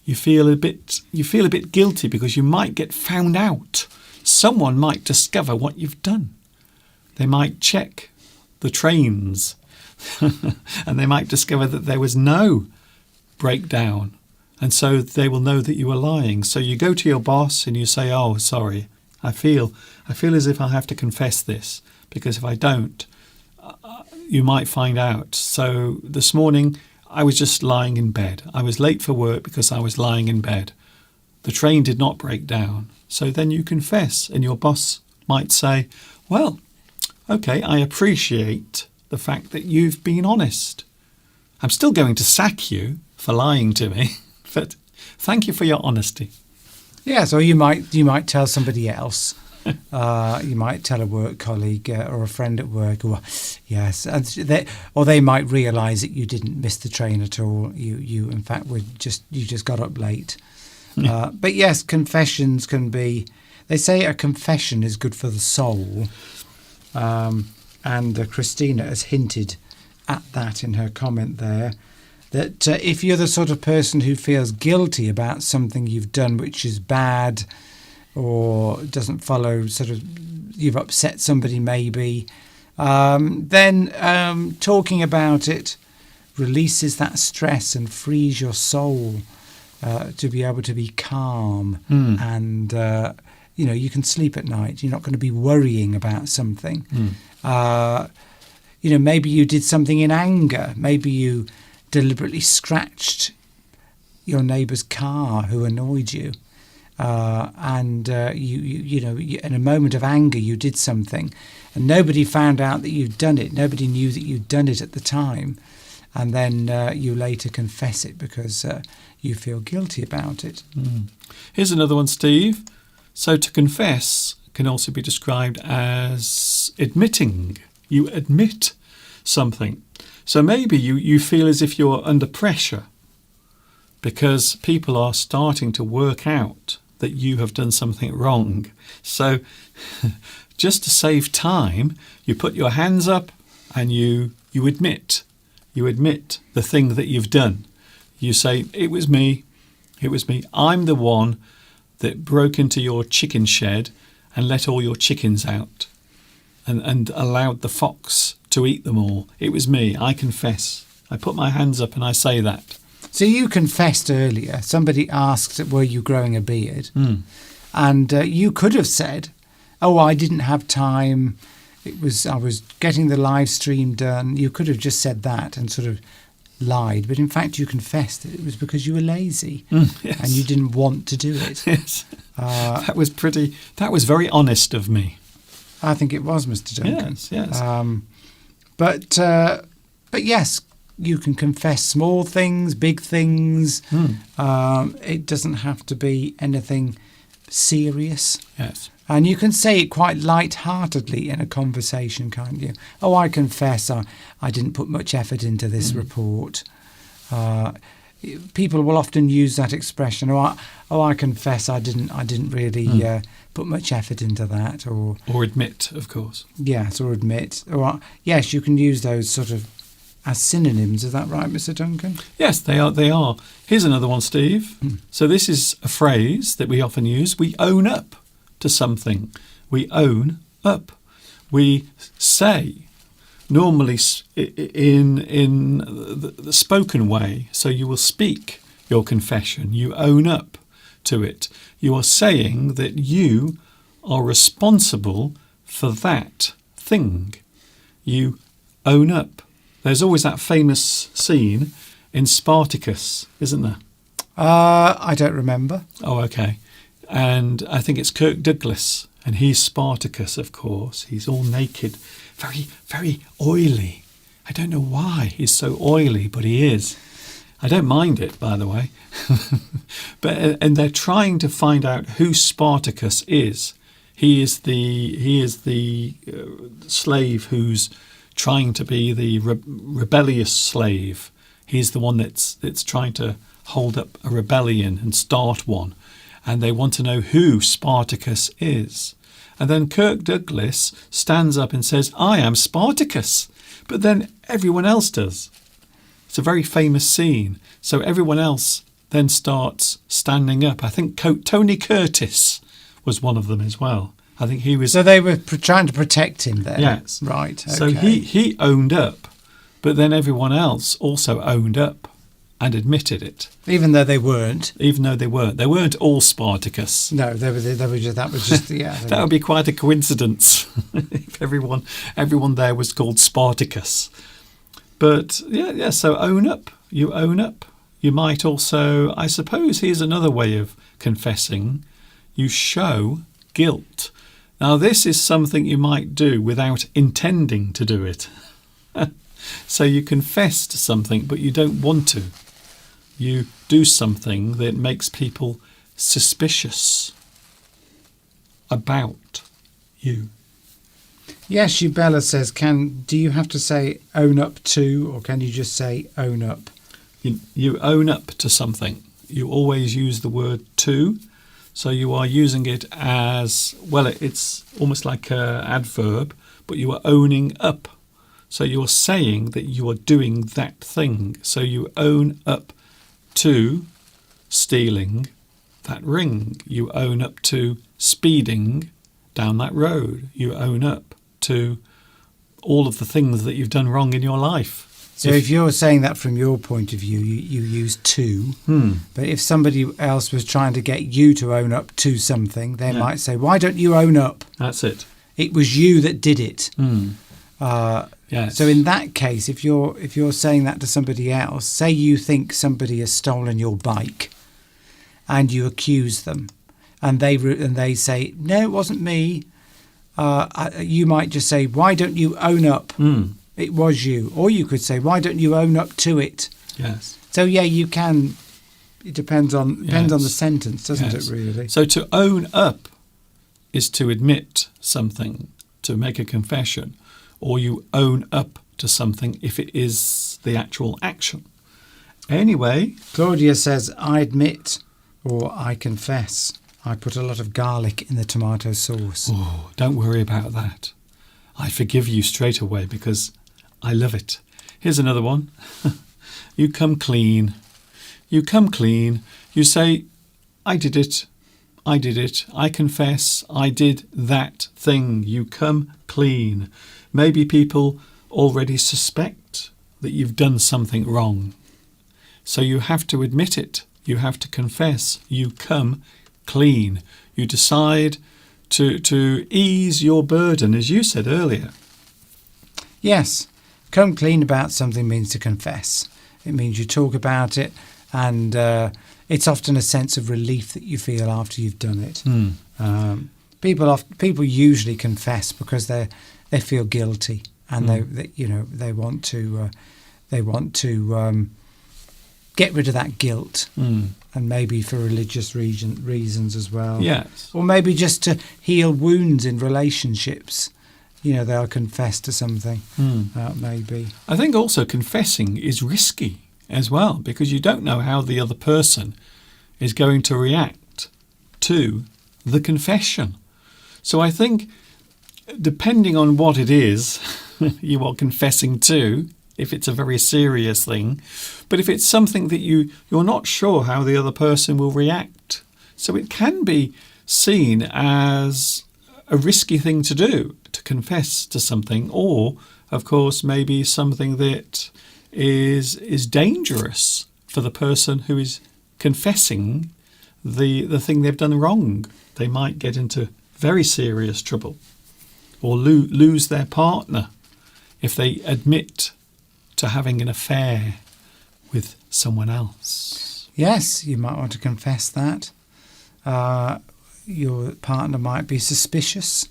Speaker 1: you feel a bit guilty because you might get found out. Someone might discover what you've done. They might check the trains and they might discover that there was no breakdown. And so they will know that you were lying. So you go to your boss and you say, "Oh, sorry, I feel as if I have to confess this, because if I don't, you might find out. So this morning I was just lying in bed. I was late for work because I was lying in bed. The train did not break down." So then you confess, and your boss might say, "Well, okay, I appreciate the fact that you've been honest. I'm still going to sack you for lying to me, but thank you for your honesty."
Speaker 2: Yes, or you might tell somebody else. You might tell a work colleague or a friend at work, or yes, and they might realise that you didn't miss the train at all. You in fact you just got up late. But yes, confessions can be. They say a confession is good for the soul, and Christina has hinted at that in her comment there. That if you're the sort of person who feels guilty about something you've done which is bad, or doesn't follow you've upset somebody maybe, then talking about it releases that stress and frees your soul to be able to be calm, and you can sleep at night. You're not going to be worrying about something. Maybe you did something in anger. Maybe you deliberately scratched your neighbour's car who annoyed you. You in a moment of anger you did something, and nobody found out that you'd done it. Nobody knew that you'd done it at the time, and then you later confess it because you feel guilty about it.
Speaker 1: Here's another one, Steve. So to confess can also be described as admitting. You admit something. So maybe you feel as if you're under pressure because people are starting to work out that you have done something wrong. So just to save time, you put your hands up and you admit. You admit the thing that you've done. You say, it was me. I'm the one that broke into your chicken shed and let all your chickens out and allowed the fox to eat them all. It was me. I confess. I put my hands up and I say that.
Speaker 2: So you confessed earlier. Somebody asked, were you growing a beard? And you could have said, "Oh, I didn't have time. I was getting the live stream done." You could have just said that and sort of lied. But in fact, you confessed that it was because you were lazy
Speaker 1: Yes.
Speaker 2: and you didn't want to do it.
Speaker 1: Yes. That was very honest of me.
Speaker 2: I think it was, Mr. Duncan.
Speaker 1: Yes.
Speaker 2: But yes, you can confess small things, big things. It doesn't have to be anything serious.
Speaker 1: Yes.
Speaker 2: And you can say it quite light-heartedly in a conversation, can't you? "Oh, I confess I didn't put much effort into this report." People will often use that expression. I confess I didn't really put much effort into that, or
Speaker 1: admit, of course.
Speaker 2: Yes, or admit, or yes, you can use those sort of as synonyms. Is that right, Mr. Duncan?
Speaker 1: Yes, they are. Here's another one, Steve. So this is a phrase that we often use. We own up to something. We own up. We say, normally in the spoken way, so you will speak your confession. You own up to it. You are saying that you are responsible for that thing. You own up. There's always that famous scene in Spartacus, isn't there?
Speaker 2: I don't remember.
Speaker 1: Oh, okay. And I think it's Kirk Douglas, and he's Spartacus, of course. He's all naked, very, very oily. I don't know why he's so oily, but he is. I don't mind it, by the way. And they're trying to find out who Spartacus is. He is the slave who's trying to be the rebellious slave. He's the one that's trying to hold up a rebellion and start one. And they want to know who Spartacus is. And then Kirk Douglas stands up and says, I am Spartacus. But then everyone else does. It's a very famous scene. So everyone else then starts standing up. I think Tony Curtis was one of them as well. I think he was...
Speaker 2: So they were trying to protect him there.
Speaker 1: Yes.
Speaker 2: Right. Okay.
Speaker 1: So he owned up, but then everyone else also owned up and admitted it.
Speaker 2: Even though they weren't.
Speaker 1: Even though they weren't. They weren't all Spartacus.
Speaker 2: No, they were just, that was just, yeah.
Speaker 1: That would be quite a coincidence if everyone there was called Spartacus. But yeah, so own up. You own up. You might also, I suppose here's another way of confessing. You show guilt. Now, this is something you might do without intending to do it. So you confess to something, but you don't want to. You do something that makes people suspicious about you.
Speaker 2: Yes, Bella says, do you have to say own up to, or can you just say own up?
Speaker 1: You own up to something. You always use the word to. So you are using it as, well, it's almost like an adverb, but you are owning up. So you're saying that you are doing that thing. So you own up to stealing that ring. You own up to speeding down that road. You own up to all of the things that you've done wrong in your life.
Speaker 2: So if you're saying that from your point of view, you use to. But if somebody else was trying to get you to own up to something, they might say, why don't you own up?
Speaker 1: That's it.
Speaker 2: It was you that did it.
Speaker 1: Yes.
Speaker 2: So in that case, if you're saying that to somebody else, say you think somebody has stolen your bike and you accuse them and they say, no, it wasn't me. You might just say, why don't you own up? It was you. Or you could say, why don't you own up to it?
Speaker 1: Yes.
Speaker 2: So, yeah, you can. It depends on the sentence, doesn't it, really?
Speaker 1: So to own up is to admit something, to make a confession, or you own up to something if it is the actual action. Anyway.
Speaker 2: Claudia says, I admit or I confess. I put a lot of garlic in the tomato sauce.
Speaker 1: Oh, don't worry about that. I forgive you straight away because I love it. Here's another one. You come clean. You come clean. You say, I did it. I did it. I confess I did that thing. You come clean. Maybe people already suspect that you've done something wrong. So you have to admit it. You have to confess. You come clean. You decide to ease your burden, as you said earlier.
Speaker 2: Yes. Come clean about something means to confess. It means you talk about it, and it's often a sense of relief that you feel after you've done it. People usually confess because they feel guilty, and they want to get rid of that guilt, and maybe for religious reasons as well.
Speaker 1: Yes,
Speaker 2: or maybe just to heal wounds in relationships. They'll confess to something, maybe.
Speaker 1: I think also confessing is risky as well, because you don't know how the other person is going to react to the confession. So I think, depending on what it is you are confessing to, if it's a very serious thing, but if it's something that you're not sure how the other person will react, so it can be seen as a risky thing to do, to confess to something, or, of course, maybe something that is dangerous for the person who is confessing the thing they've done wrong. They might get into very serious trouble or lose their partner if they admit to having an affair with someone else.
Speaker 2: Yes, you might want to confess that. Your partner might be suspicious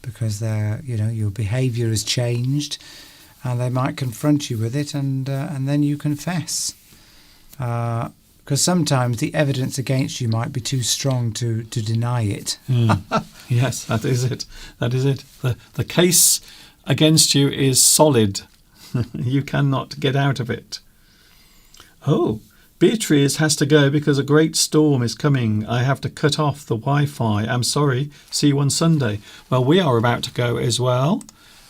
Speaker 2: because your behaviour has changed, and they might confront you with it, and then you confess. Because sometimes the evidence against you might be too strong to deny it.
Speaker 1: Yes, that is it. That is it. The case against you is solid. You cannot get out of it. Oh, Beatrice has to go because a great storm is coming. I have to cut off the Wi-Fi. I'm sorry. See you on Sunday. Well, we are about to go as well.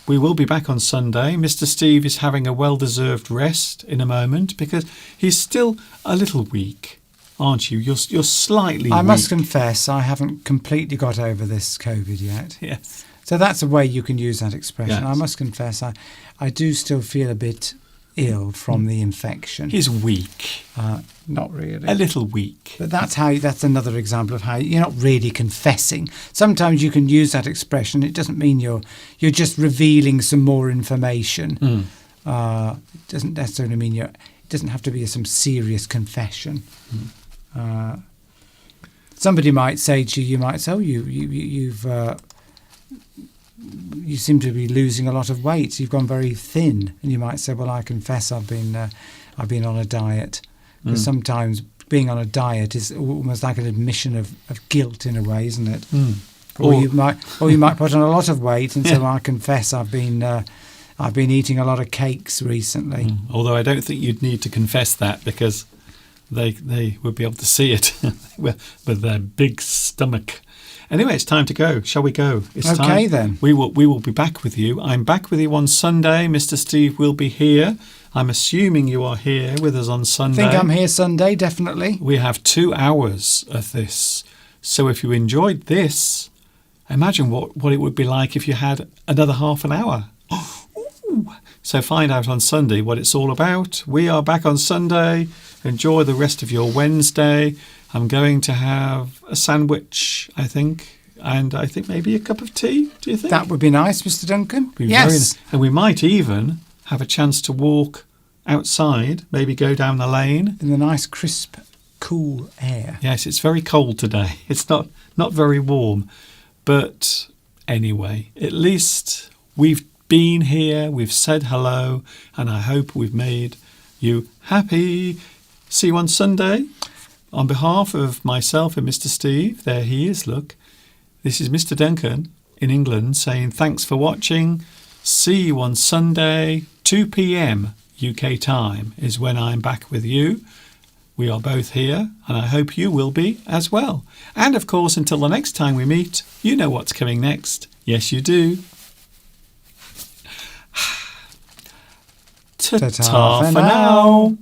Speaker 1: We will be back on Sunday. Mr. Steve is having a well-deserved rest in a moment because he's still a little weak, aren't you? You're slightly
Speaker 2: I
Speaker 1: weak.
Speaker 2: must confess, I haven't completely got over this COVID yet.
Speaker 1: Yes.
Speaker 2: So that's a way you can use that expression.
Speaker 1: Yes.
Speaker 2: I must confess, I do still feel a bit ill from the infection.
Speaker 1: He's weak.
Speaker 2: Not really.
Speaker 1: A little weak.
Speaker 2: But that's another example of how you're not really confessing. Sometimes you can use that expression. It doesn't mean you're just revealing some more information. It doesn't necessarily mean it doesn't have to be some serious confession. Somebody might say to you, oh, you seem to be losing a lot of weight. You've gone very thin, and you might say, well, I confess I've been on a diet. Because sometimes being on a diet is almost like an admission of guilt in a way, isn't it? Or you might put on a lot of weight and say, well, I confess I've been eating a lot of cakes recently.
Speaker 1: Although I don't think you'd need to confess that because they would be able to see it with their big stomach. Anyway, it's time to go. Shall we go? It's
Speaker 2: Okay,
Speaker 1: time.
Speaker 2: then.
Speaker 1: We will be back with you. I'm back with you on Sunday. Mr. Steve will be here. I'm assuming you are here with us on Sunday.
Speaker 2: I think I'm here Sunday, definitely.
Speaker 1: We have 2 hours of this. So if you enjoyed this, imagine what it would be like if you had another half an hour. Ooh. So find out on Sunday what it's all about. We are back on Sunday. Enjoy the rest of your Wednesday. I'm going to have a sandwich, I think, and I think maybe a cup of tea. Do you think?
Speaker 2: That would be nice, Mr. Duncan.
Speaker 1: Be
Speaker 2: Yes.
Speaker 1: very nice. And we might even have a chance to walk outside, maybe go down the lane.
Speaker 2: In the nice, crisp, cool air.
Speaker 1: Yes, it's very cold today. It's not very warm. But anyway, at least we've been here, we've said hello, and I hope we've made you happy. See you on Sunday. On behalf of myself and Mr. Steve, there he is, look. This is Mr. Duncan in England saying thanks for watching. See you on Sunday, 2 p.m. UK time is when I'm back with you. We are both here, and I hope you will be as well. And of course, until the next time we meet, you know what's coming next. Yes, you do. Ta-ta
Speaker 2: Ta-ta
Speaker 1: for
Speaker 2: for
Speaker 1: now.